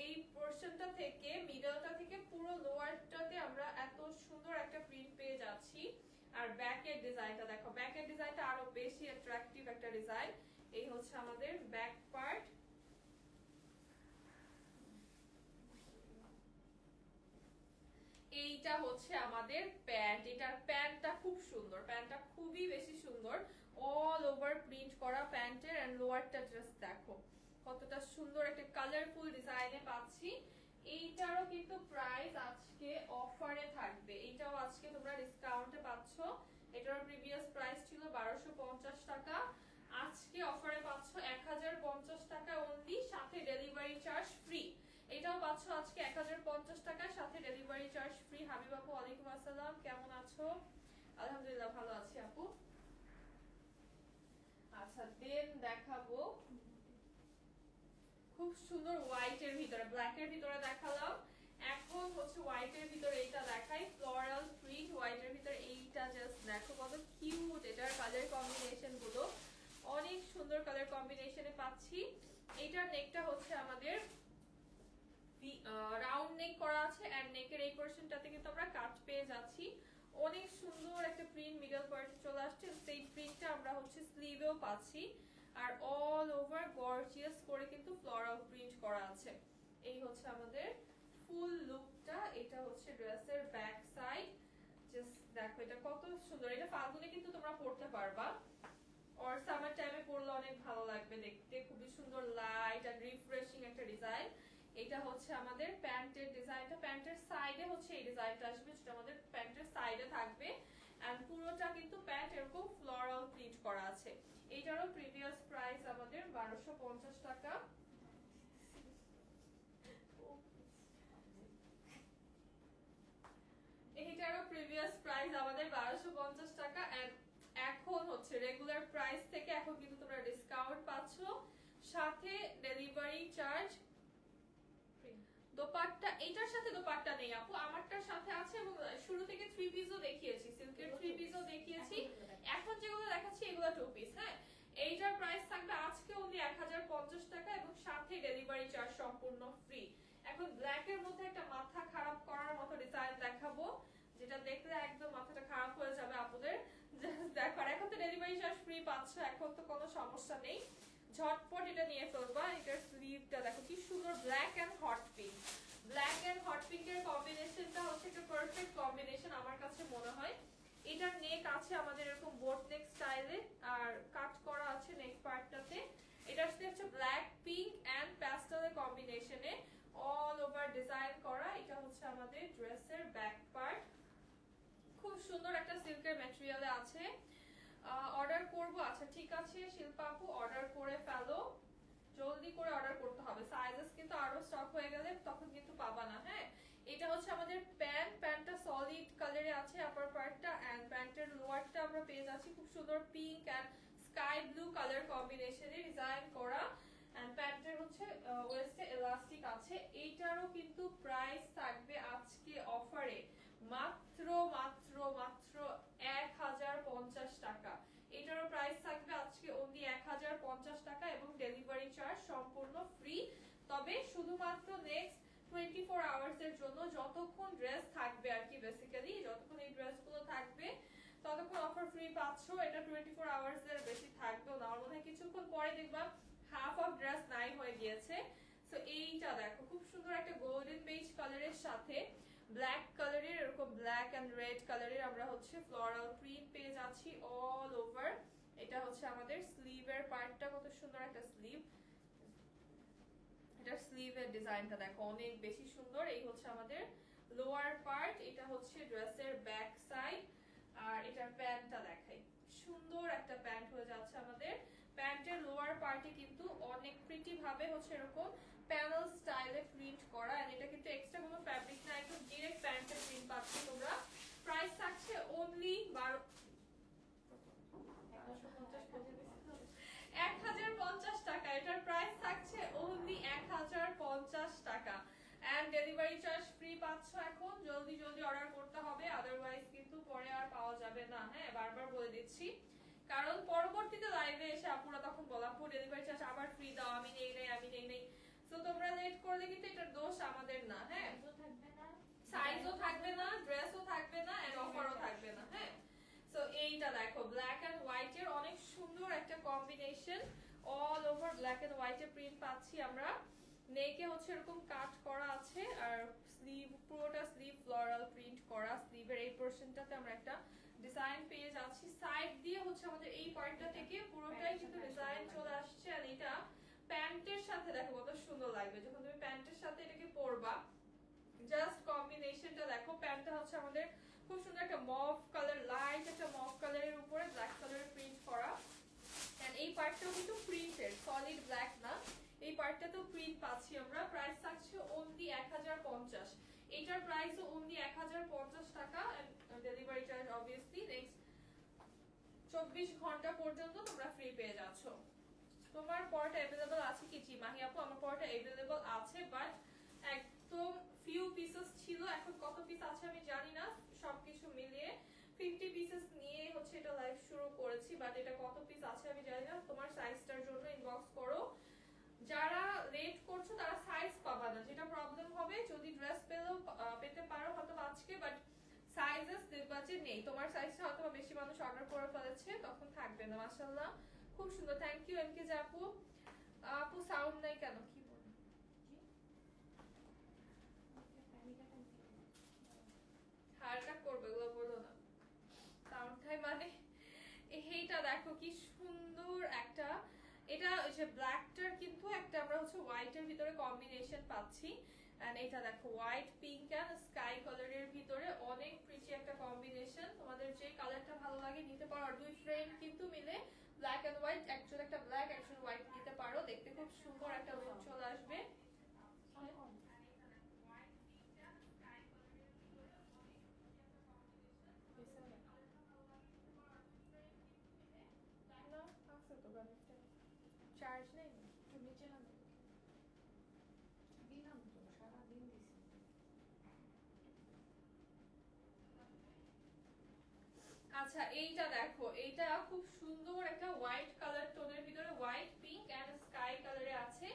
S1: এই পোরশনটা থেকে মিডলটা থেকে পুরো লোয়ারটাতে আমরা এত সুন্দর একটা প্রিন্ট পেয়ে যাচ্ছি। আর ব্যাকের ডিজাইনটা দেখো, ব্যাকের ডিজাইনটা আরো বেশি অ্যাট্রাকটিভ একটা ডিজাইন। এই হচ্ছে আমাদের ব্যাক পার্ট। এইটা হচ্ছে আমাদের প্যান্ট, এটার প্যান্টটা খুব সুন্দর, প্যান্টটা খুবই বেশি সুন্দর, অল ওভার প্রিন্ট করা প্যান্টের। এন্ড লোয়ারটা জাস্ট দেখো কতটা সুন্দর একটা কালারফুল ডিজাইনে পাচ্ছি। এইটারও কিন্তু প্রাইস আজকে অফারে থাকবে, এইটাও আজকে তোমরা ডিসকাউন্টে পাচ্ছ। এটার প্রিভিয়াস প্রাইস ছিল 1250 টাকা, আজকে অফারে পাচ্ছ 1050 টাকা অনলি, সাথে ডেলিভারি চার্জ ফ্রি। এটাও পাচ্ছ আজকে 1050 টাকা, সাথে ডেলিভারি চার্জ ফ্রি। হাবিব আপু ওয়ালাইকুম আসসালাম, কেমন আছো? আলহামদুলিল্লাহ ভালো আছি আপু। আচ্ছা দেন দেখাবো খুব সুন্দর হোয়াইটের ভিতরে, ব্ল্যাকের ভিতরে দেখালাম, এখন হচ্ছে হোয়াইটের ভিতরে এইটা দেখাই, ফ্লোরাল প্রিন্ট হোয়াইটের ভিতরে। এইটা জাস্ট দেখো কত কিউট, এটার কালার কম্বিনেশন গুলো অনেক সুন্দর কালার কম্বিনেশনে পাচ্ছি। এটার নেকটা হচ্ছে আমাদের রাউন্ড নেক করা আছে, এন্ড নেকের এই পোরশনটাতে কিন্তু আমরা কাট পেয়ে যাচ্ছি। অনেক সুন্দর একটা প্রিন্ট মিডল পার্টে চলে আসছে, সেই প্রিন্টটা আমরা হচ্ছে স্লিভেও পাচ্ছি। আর অল ওভার গর্জিয়াস করে কিন্তু ফ্লোরাল প্রিন্ট করা আছে। এই হচ্ছে আমাদের ফুল লুকটা, এটা হচ্ছে ড্রেসের ব্যাক সাইড। জাস্ট দেখো এটা কত সুন্দর, এটা ফাল্গুনে কিন্তু তোমরা পড়তে পারবা, আর সামার টাইমে পরলে অনেক ভালো লাগবে দেখতে, খুবই সুন্দর লাইট আর রিফ্রেশিং একটা ডিজাইন। এটা হচ্ছে আমাদের প্যান্টের ডিজাইনটা, প্যান্টের সাইডে হচ্ছে এই ডিজাইনটা আসবে, যেটা আমাদের প্যান্টের সাইডে থাকবে। এন্ড পুরোটা কিন্তু প্যান্ট এরকম ফ্লোরাল প্রিন্ট করা আছে। এইটারও প্রিভিয়াস প্রাইস আমাদের 1250 টাকা। এইটারও প্রিভিয়াস প্রাইস আমাদের 1250 টাকা, এন্ড এখন হচ্ছে রেগুলার প্রাইস থেকে এখন কিন্তু তোমরা ডিসকাউন্ট পাচ্ছ, সাথে ডেলিভারি চার্জ। দোপাট্টা এটার সাথে দোপাট্টা নেই আপু, আমারটার সাথে আছে, এবং শুরু থেকে 3 পিসও দেখিয়েছি, সিল্কের 3 পিসও দেখিয়েছি, এখন যেগুলো দেখাচ্ছি এগুলো 2 পিস। হ্যাঁ, এইটার প্রাইস থাকবে আজকে অনলি 1050 টাকা, এবং সাথে ডেলিভারি চার্জ সম্পূর্ণ ফ্রি। এখন ব্ল্যাক এর মধ্যে একটা মাথা খারাপ করার মতো ডিজাইন দেখাবো, যেটা দেখলে একদম মাথাটা খারাপ হয়ে যাবে আপুদের। দেখো এখন তো ডেলিভারি চার্জ ফ্রি পাচ্ছ, এখন তো কোনো সমস্যা নেই, ঝটপট এটা নিয়ে ফেলবা। এটার স্লিভটা দেখো কি সুন্দর, black and hot pink, black and hot পিঙ্কের কম্বিনেশনটা হচ্ছে একটা পারফেক্ট কম্বিনেশন আমার কাছে মনে হয়। এটার নেক আছে আমাদের এরকম বোট নেক স্টাইলে, আর কাট করা আছে নেক পার্টটাতে। এটার সাথে হচ্ছে ব্ল্যাক পিঙ্ক এন্ড প্যাস্টেলের কম্বিনেশনে অল ওভার ডিজাইন করা। এটা হচ্ছে আমাদের ড্রেসের ব্যাক পার্ট, খুব সুন্দর একটা সিল্কের ম্যাটেরিয়ালে আছে। অর্ডার করব, আচ্ছা ঠিক আছে শিল্পা আপু অর্ডার করে ফেলো, জলদি করে অর্ডার করতে হবে, সাইজেস কিন্তু আরো স্টক হয়ে গেলে তখন কিন্তু পাবা না। হ্যাঁ, এটা হচ্ছে আমাদের প্যান্ট, প্যান্টটা সলিড কালারে আছে আপার পার্টটা, এন্ড প্যান্টের লোয়ারটা আমরা পেয়ে যাচ্ছি খুব সুন্দর pink and sky blue colour কম্বিনেশনে ডিজাইন করা। এন্ড প্যান্টের হচ্ছে ওয়েস্টে ইলাস্টিক আছে। এইটারও কিন্তু প্রাইস থাকবে আজকে অফারে মাত্র মাত্র মাত্র 1050 টাকা। এটারও প্রাইস থাকবে আজকে অনলি 1050 টাকা, এবং ডেলিভারি চার্জ সম্পূর্ণ ফ্রি। তবে শুধুমাত্র নেক্সট 24 আওয়ার্স এর জন্য, যতক্ষণ ড্রেস থাকবে আর কি, বেসিক্যালি যতক্ষণ এই ড্রেসগুলো থাকবে ততক্ষণ অফার ফ্রি পাচ্ছ। এটা 24 আওয়ার্স এর বেশি থাকবেও না, আমার মনে হয় কিছুক্ষণ পরে দেখবা হাফ অফ ড্রেস নাই হয়ে গিয়েছে। সো এইটা দেখো খুব সুন্দর একটা গোল্ডেন বেজ কালারের সাথে ব্ল্যাক কালারের, এরকম ব্ল্যাক এন্ড রেড কালারের আমরা হচ্ছে ফ্লোরাল প্রিন্ট পেয়ে যাচ্ছি অল ওভার। এটা হচ্ছে আমাদের স্লিভের পার্টটা, কত সুন্দর একটা স্লিভ, এটা স্লিভের ডিজাইনটা দেখো অনেক বেশি সুন্দর। এই হচ্ছে আমাদের লোয়ার পার্ট, এটা হচ্ছে ড্রেসের ব্যাক সাইড। আর এটার প্যান্টটা দেখাই, সুন্দর একটা প্যান্ট হয়ে যাচ্ছে আমাদের। প্যান্টের লোয়ার পার্টে কিন্তু অনেক প্রিটি ভাবে হচ্ছে এরকম প্যানেল স্টাইলে প্রিন্ট করা, এন্ড এটা কিন্তু এক্সট্রা কোনো ফ্যাব্রিক না, একদম ডাইরেক্ট প্যান্টের প্রিন্ট পাচ্ছ তোমরা। প্রাইস থাকছে অনলি 1050 টাকা। এটার প্রাইস থাকছে অনলি 1050 টাকা, এন্ড ডেলিভারি চার্জ ফ্রি পাচ্ছ। এখন জলদি জলদি অর্ডার করতে হবে, আদারওয়াইজ কিন্তু পরে আর পাওয়া যাবে না। হ্যাঁ, বারবার বলে দিচ্ছি, কারণ পরবর্তীতে লাইভে এসে আপুরা তখন বলা আপু ডেলিভারি চার্জ আবার ফ্রি দাও, আমি নেই নাই আমি নেই নাই। তো তোমরা লেট করলে কিন্তু এটার দোষ আমাদের না। হ্যাঁ, সাইজও থাকবে না, ড্রেসও থাকবে না, এন্ড অফারও থাকবে না। হ্যাঁ, সো এইটা দেখো ব্ল্যাক এন্ড হোয়াইট এর অনেক সুন্দর একটা combination, all over black and white এর প্রিন্ট পাচ্ছি আমরা। নেকে হচ্ছে এরকম কাট করা আছে, আর স্লিভ, পুরোটা স্লিভ ফ্লোরাল প্রিন্ট করা। স্লিভের এই পোরশনটাতে আমরা একটা ডিজাইন পেয়ে যাচ্ছি। সাইড দিয়ে হচ্ছে আমাদের এই পার্টটা থেকে পুরোটাই কিন্তু ডিজাইন চলে আসছে। আর এটা প্যান্টের সাথে দেখো কত সুন্দর লাগবে যখন তুমি প্যান্টের সাথে এটাকে পরবা। জাস্ট কম্বিনেশনটা দেখো। প্যান্টটা হচ্ছে আমাদের খুব সুন্দর একটা মভ কালার, লাইট একটা মভ কালারের উপরে ব্ল্যাক কালারের প্রিন্ট করা। এন্ড এই পার্টটাও কিন্তু প্রিন্টেড, সলিড ব্ল্যাক না। এই পার্টটাতেও প্রিন্ট পাচ্ছি আমরা। প্রাইস থাকছে অনলি 1050। এটার প্রাইসও অনলি 1050 টাকা। ডেলিভারি চার্জ অবভিয়াসলি নেক্সট 24 ঘন্টা পর্যন্ত তোমরা ফ্রি পেয়ে যাচ্ছ। তোমার পরটা अवेलेबल আছে কি? জি মাহি আপু, আমার পরটা अवेलेबल আছে, বাট একদম ফিউ পিসেস ছিল। এখন কত পিস আছে আমি জানি না। সবকিছু মিলিয়ে 50 পিসেস নিয়ে হচ্ছে এটা লাইভ শুরু করেছি, বাট এটা কত পিস আছে আমি জানি না। তোমার সাইজটার জন্য ইনবক্স করো। যারা লেট করছো তারা সাইজ পাবা না, যেটা প্রবলেম হবে। যদি ড্রেস পেলেও পেতে পারো হয়তো আজকে, বাট সাইজেস দেখবা যে নেই। তোমার সাইজটা হয়তো বেশি মানুষ অর্ডার করে ফেলেছে, তখন থাকবে না। মাশাআল্লাহ খুব সুন্দর। থ্যাংক ইউ এমকে আপু। আপু সাউন্ড নাই কেন? কি বলেন? হারটা করবে, এগুলো বলো না। সাউন্ডটাই মানে এইটা দেখো কি সুন্দর একটা। এটা ওই যে ব্ল্যাকটার কিন্তু একটা আমরা হচ্ছে হোয়াইটের ভিতরে কম্বিনেশন পাচ্ছি। এন্ড এটা দেখো হোয়াইট পিঙ্ক এন্ড স্কাই কালারের ভিতরে অনেক প্রিটি একটা কম্বিনেশন। তোমাদের যে কালারটা ভালো লাগে নিতে পারো। আর দুই ফ্রেন্ড কিন্তু মিলে ব্ল্যাক এন্ড হোয়াইট, একজন একটা ব্ল্যাক একজন হোয়াইট নিতে পারো। দেখতে খুব সুন্দর একটা লুক চলে আসবে। চার্জ নেই
S2: নিচে নামে দিলাম তো, সারাদিন দিছি।
S1: আচ্ছা এইটা দেখো, এইটা খুব সুন্দর একটা হোয়াইট কালার টোনের ভিতরে হোয়াইট পিঙ্ক এন্ড স্কাই কালারে আছে।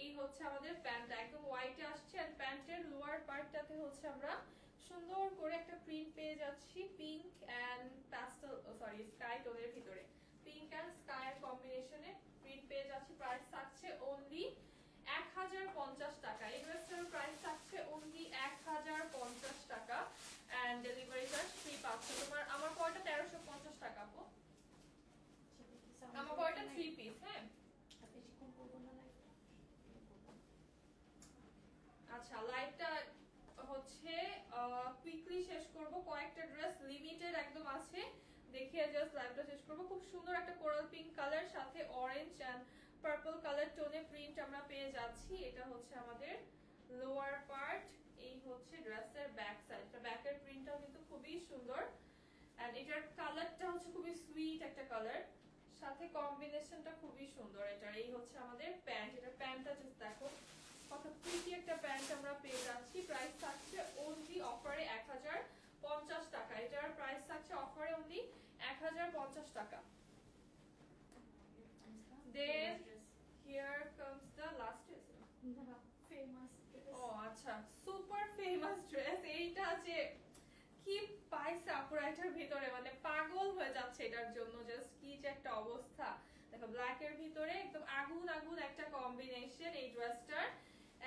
S1: এই হচ্ছে আমাদের প্যান্টটা, একদম হোয়াইটে আসছে। এন্ড প্যান্টের লোয়ার পার্টটাতে হচ্ছে আমরা সুন্দর করে একটা প্রিন্ট পেয়ে যাচ্ছি pink and pastel, sorry sky টোনের ভিতরে পিঙ্ক এন্ড স্কাই এর কম্বিনেশনে প্রিন্ট পেয়ে যাচ্ছি। প্রাইস থাকছে অনলি 1050 টাকা। এই ড্রেসটার প্রাইস থাকছে অনলি 1050 টাকা। এন্ড ডেলিভারি চার্জ ফ্রি পাচ্ছ। তোমার আমার পরটা 1350 টাকা আপু। আমার পরটা 3 পিস। হ্যাঁ
S2: বেশিক্ষণ করবো না লাইফ।
S1: আচ্ছা লাইভটা হচ্ছে কুইকলি শেষ করব। কয়েকটা ড্রেস লিমিটেড একদম আছে, দেখিয়ে জাস্ট লাইভটা শেষ করব। খুব সুন্দর একটা কোরাল পিঙ্ক কালার সাথে অরেঞ্জ এন্ড পার্পল কালার টোনে প্রিন্ট আমরা পেয়ে যাচ্ছি। এটা হচ্ছে আমাদের লোয়ার পার্ট। এই হচ্ছে ড্রেসের ব্যাক সাইড। ব্যাকের প্রিন্টটাও কিন্তু খুবই সুন্দর। এন্ড এটার কালারটা হচ্ছে খুবই সুইট একটা কালার, সাথে কম্বিনেশনটা খুবই সুন্দর এটার। এই হচ্ছে আমাদের প্যান্ট। এটার প্যান্টটা জাস্ট দেখো কত প্রিটি একটা প্যান্ট আমরা পেয়ে যাচ্ছি। প্রাইস থাকছে অনলি অফারে 1050 টাকা। এটার প্রাইস থাকছে অফারে অনলি 1050 টাকা। Then here comes the last dress.
S2: Famous
S1: ও আচ্ছা, সুপার ফেমাস ড্রেস। এইটা যে কি পাইছে আপুরা এটার ভিতরে, মানে পাগল হয়ে যাচ্ছে এটার জন্য। জাস্ট কি যে একটা অবস্থা। দেখো ব্ল্যাক এর ভিতরে একদম আগুন আগুন একটা কম্বিনেশন এই ড্রেসটার।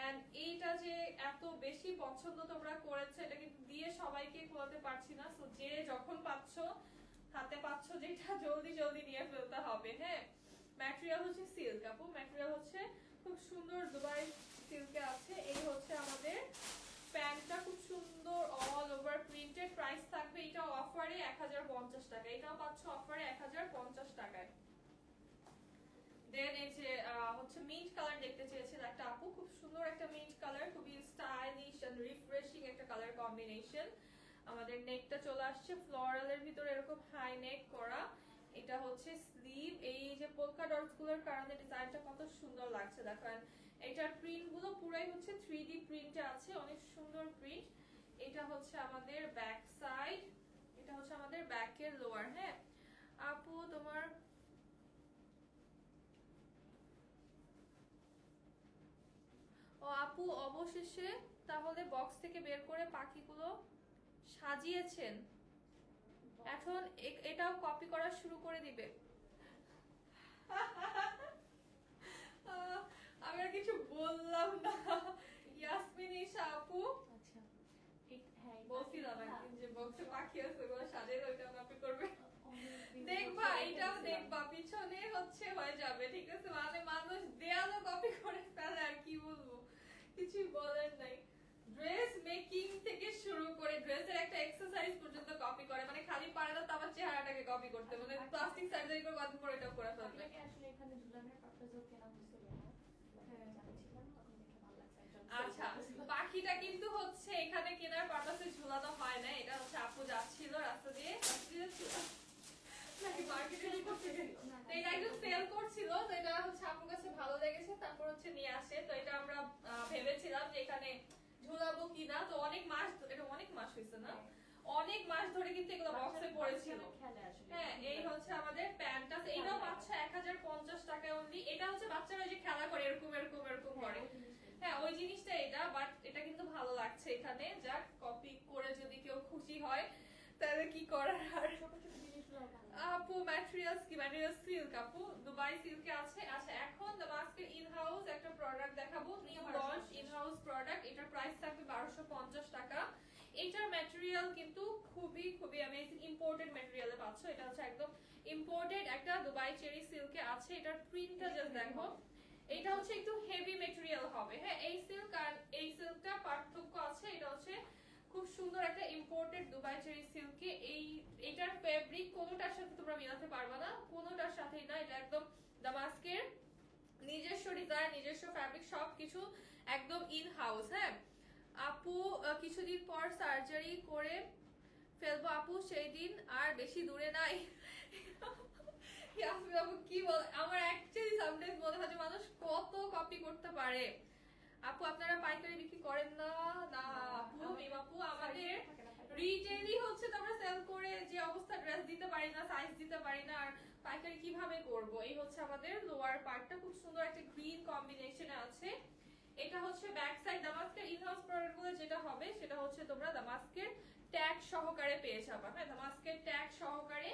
S1: এন্ড এইটা যে এত বেশি পছন্দ তোমরা করেছে, এটা কিন্তু দিয়ে সবাইকে খোলাতে পারছি না। সো যে যখন পাচ্ছ হাতে পাচ্ছ যেটা জলদি জলদি নিয়ে ফেলতে হবে। হ্যাঁ ম্যাটেরিয়াল হচ্ছে সিল্ক আপু, ম্যাটেরিয়াল হচ্ছে খুব সুন্দর দুবাই সিল্কে আছে। এই হচ্ছে আমাদের প্যান্টটা, খুব সুন্দর অল ওভার প্রিন্টেড। প্রাইস থাকবে এটা অফারে 1050 টাকা। এটাও পাচ্ছ অফারে 1050 টাকায়। দেন এই যে হচ্ছে মিন্ট কালার দেখতে চেয়েছিল একটা আপু, খুব সুন্দর একটা মিন্ট কালার, খুবই স্টাইলিশ এন্ড রিফ্রেশিং একটা কালার কম্বিনেশন। আমাদের নেকটা চলে আসছে ফ্লোরালের ভিতরে এরকম হাই নেক করা। এটা হচ্ছে স্লিভ। এই যে পোলকা ডটস গুলোর কারণে ডিজাইনটা কত সুন্দর লাগছে দেখেন। এটার প্রিন্ট গুলো পুরাই হচ্ছে 3D প্রিন্টে আছে, অনেক সুন্দর প্রিন্ট। এটা হচ্ছে আমাদের ব্যাক সাইড, এটা হচ্ছে আমাদের ব্যাকের লোয়ার। হ্যাঁ আপু তোমার ও আপু অবশেষে তাহলে বক্স থেকে বের করে পাখিগুলো সাজিয়েছেন, এখন এটাও কপি করা শুরু করে দিবে। আমি আর কিছু বললাম না। ইয়াসমিন ঈশা আপু,
S2: আচ্ছা
S1: বলছিলাম একদিন যে বক্সে পাখি আছে ওগুলো সাজাই ওইটা কপি করবে।
S2: অনেকদিন
S1: দেখবা
S2: বসে
S1: এটাও
S2: রেখেছিলাম।
S1: দেখবা পিছনে হচ্ছে হয়ে যাবে, ঠিক আছে? মানে মানুষ দেয়ালও কপি করে ফেলে, আর কি বলবো, কিছুই বলার নাই। ড্রেস মেকিং থেকে শুরু করে ড্রেসের একটা এক্সারসাইজ পর্যন্ত কপি করে, মানে খালি পারে না তো আবার চেহারাটাকে কপি করতে, মানে প্লাস্টিক সার্জারি করে কত পরে এটা করে ফেলবে।
S2: আপনাকে আসলে এখানে ঝুলানোর পারপাসও কেনা হয়েছিল না।
S1: হ্যাঁ।
S2: জানিছিলাম তখন দেখে ভালো লাগছে। একজন
S1: আচ্ছা,
S2: বলছিল।
S1: পাখিটা কিন্তু হচ্ছে এখানে কেনার পারপাসে ঝুলানো হয় না, এটা হচ্ছে আপু যাচ্ছিল রাস্তা দিয়ে যাচ্ছিল নাকি মার্কেটে করতে গেছিল, তো এটা একদম সেল করছিল, তো এটা হচ্ছে আপুর কাছে ভালো লেগেছে, তারপর হচ্ছে নিয়ে আসে। তো এটা আমরা ভেবেছিলাম যে এখানে ঝুলাবো কিনা, তো অনেক মাস, এটা অনেক মাস হয়েছে না, অনেক মাস ধরে কিন্তু এগুলো বক্সে পড়েছিল। হ্যাঁ, এই হচ্ছে আমাদের প্যান্টটা, এইটাও মাত্র 1050 টাকায় অনলি। এটা হচ্ছে বাচ্চারা যে খেলা করে এরকম এরকম এরকম করে, হ্যাঁ ওই জিনিসটা এটা, বাট এটা কিন্তু ভালো লাগছে এখানে। যাক, কপি করে যদি কেউ খুশি হয় তাহলে কি করার। আর
S2: ছোট ছোট জিনিসগুলো ভালো
S1: আপু ম্যাটেরিয়ালস কি, ম্যাটেরিয়াল সিল্ক আপু, দুবাই সিল্কে আছে। আচ্ছা, এখন দামাস্কের ইন হাউস একটা প্রোডাক্ট দেখাবো, new launch in house product. এটার প্রাইস থাকবে 1250 টাকা। এটার ম্যাটেরিয়াল কিন্তু খুবই খুবই অ্যামেজিং, ইম্পোর্টেড ম্যাটেরিয়ালে পাচ্ছ। এটা হচ্ছে একদম ইম্পোর্টেড একটা দুবাই চেরি সিল্কে আছে। এটার প্রিন্টটা জাস্ট দেখো, এটা হচ্ছে একটু হেভি ম্যাটেরিয়াল হবে। হ্যাঁ, এই সিল্ক আর এই সিল্কটা পার্থক্য আছে। এটা হচ্ছে খুব সুন্দর একটা ইম্পোর্টেড দুবাই চেরি সিল্কে। এটার ফেব্রিক কোনোটার সাথে তোমরা মিলাতে পারবে না, কোনোটার সাথেই না। এটা একদম দামাস্কের নিজস্ব ডিজাইন, নিজস্ব ফ্যাব্রিক, সবকিছু একদম ইন হাউস। হ্যাঁ আপু, কিছুদিন পর সার্জারি করে ফেলবো আপু, সেই দিন আর বেশি দূরে নাই। ইয়াসমিন আপু কি বল, আমার অ্যাকচুয়ালি সামটাইমস মনে হয় যে মানুষ কত কপি করতে পারে। আপু আপনারা পাইকারি বিক্রি করেন না? না আপু, মিম আপু, আমাদের রিটেইলই হচ্ছে তোমরা সেল করে যে অবস্থা, ড্রেস দিতে পারি না, সাইজ দিতে পারি না, আর পাইকারি কিভাবে করব। এই হচ্ছে আমাদের লোয়ার পার্টটা, খুব সুন্দর একটা গ্রিন কম্বিনেশনে আছে। এটা হচ্ছে ব্যাক সাইড। দামাস্কের ইনহাউস প্রোডাক্টগুলো যেটা হবে সেটা হচ্ছে তোমরা দামাস্কের ট্যাগ সহকারে পেয়ে যাবা। হ্যাঁ, দামাস্কের ট্যাগ সহকারে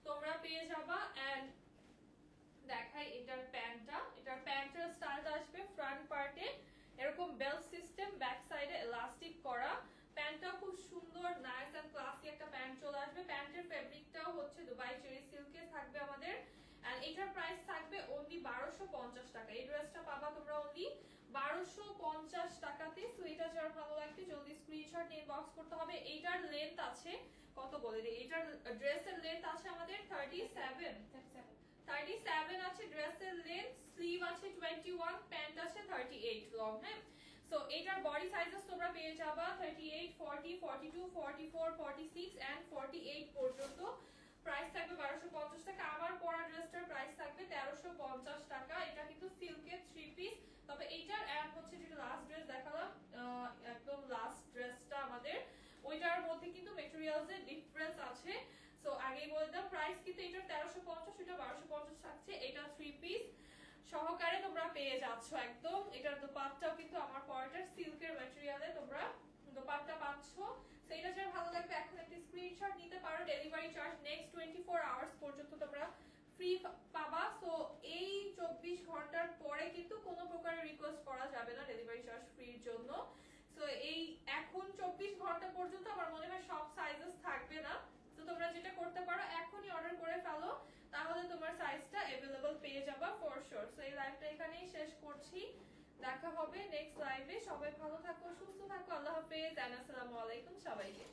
S1: তোমরা পেয়ে যাবা। এন্ড দেখাই এটার প্যান্টটা, এটার প্যান্টের স্টাইলটা আসবে ফ্রন্ট পার্টে এরকম বেল্ট সিস্টেম, ব্যাক সাইডে ইলাস্টিক করা। প্যান্টটা খুব সুন্দর নাইস এন্ড ক্লাসি একটা প্যান্ট চলে আসবে। প্যান্টের ফেব্রিকটাও হচ্ছে দুবাই চেরি সিল্কে থাকবে আমাদের। এন্ড এটার প্রাইস থাকবে অনলি 1250 টাকা। এই ড্রেসটা পাবা তোমরা অনলি 1250 টাকাতে। সো এটা যার ভালো লাগবে জলদি স্ক্রিনশট নিয়ে বক্স করতে হবে। এইটার লেন্থ আছে কত বলে দিই, এটার ড্রেসের লেন্থ আছে আমাদের 37 আছে ড্রেসের লেন্থ, স্লিভ আছে 21, প্যান্ট আছে 38 লং। হ্যাঁ, সো এটার বডি সাইজেস তোমরা পেয়ে যাবা 38, 40, 42, 44, 46 এন্ড 48 পর্যন্ত। প্রাইস থাকবে 1250 টাকা। আমার পরা ড্রেসটার প্রাইস থাকবে 1350 টাকা। এটা কিন্তু সিল্কের 3 পিস। তবে এইটার এন্ড হচ্ছে যেটা লাস্ট ড্রেস দেখালাম, একদম লাস্ট ড্রেসটা আমাদের, ওইটার মধ্যে কিন্তু ম্যাটেরিয়ালস এর ডিফারেন্স আছে। সো আগেই বলে দিলাম প্রাইস কিন্তু এটার 1350, এটা 1250 থাকছে। এটা 3 পিস সহকারে তোমরা পেয়ে যাচ্ছ একদম। এটার দোপাট্টাও কিন্তু আমার পরাটার সিল্কের ম্যাটেরিয়ালে তোমরা দোপাট্টা পাচ্ছ। সো এটা যার ভালো লাগবে এখন একটা স্ক্রিনশট নিতে পারো। ডেলিভারি চার্জ নেক্সট 24 আওয়ার্স পর্যন্ত তোমরা ফ্রি পাবা। সো এই 24 ঘন্টার পরে কিন্তু কোনো প্রকারের রিকোয়েস্ট করা যাবে না ডেলিভারি চার্জ ফ্রির জন্য। সো এই এখন 24 ঘন্টা পর্যন্ত আমার মনে হয় সব সাইজেস থাকবে না। তো তোমরা যেটা করতে পারো এখনই অর্ডার করে ফেলো, তাহলে তোমার সাইজটা अवेलेबल পেয়ে যাবা ফর শিওর। সো এই লাইভটা এখানেই শেষ করছি, দেখা হবে নেক্সট লাইভে। সবাই ভালো থাকো, সুস্থ থাকো, আল্লাহ হাফেজ, আসসালামু আলাইকুম সবাইকে।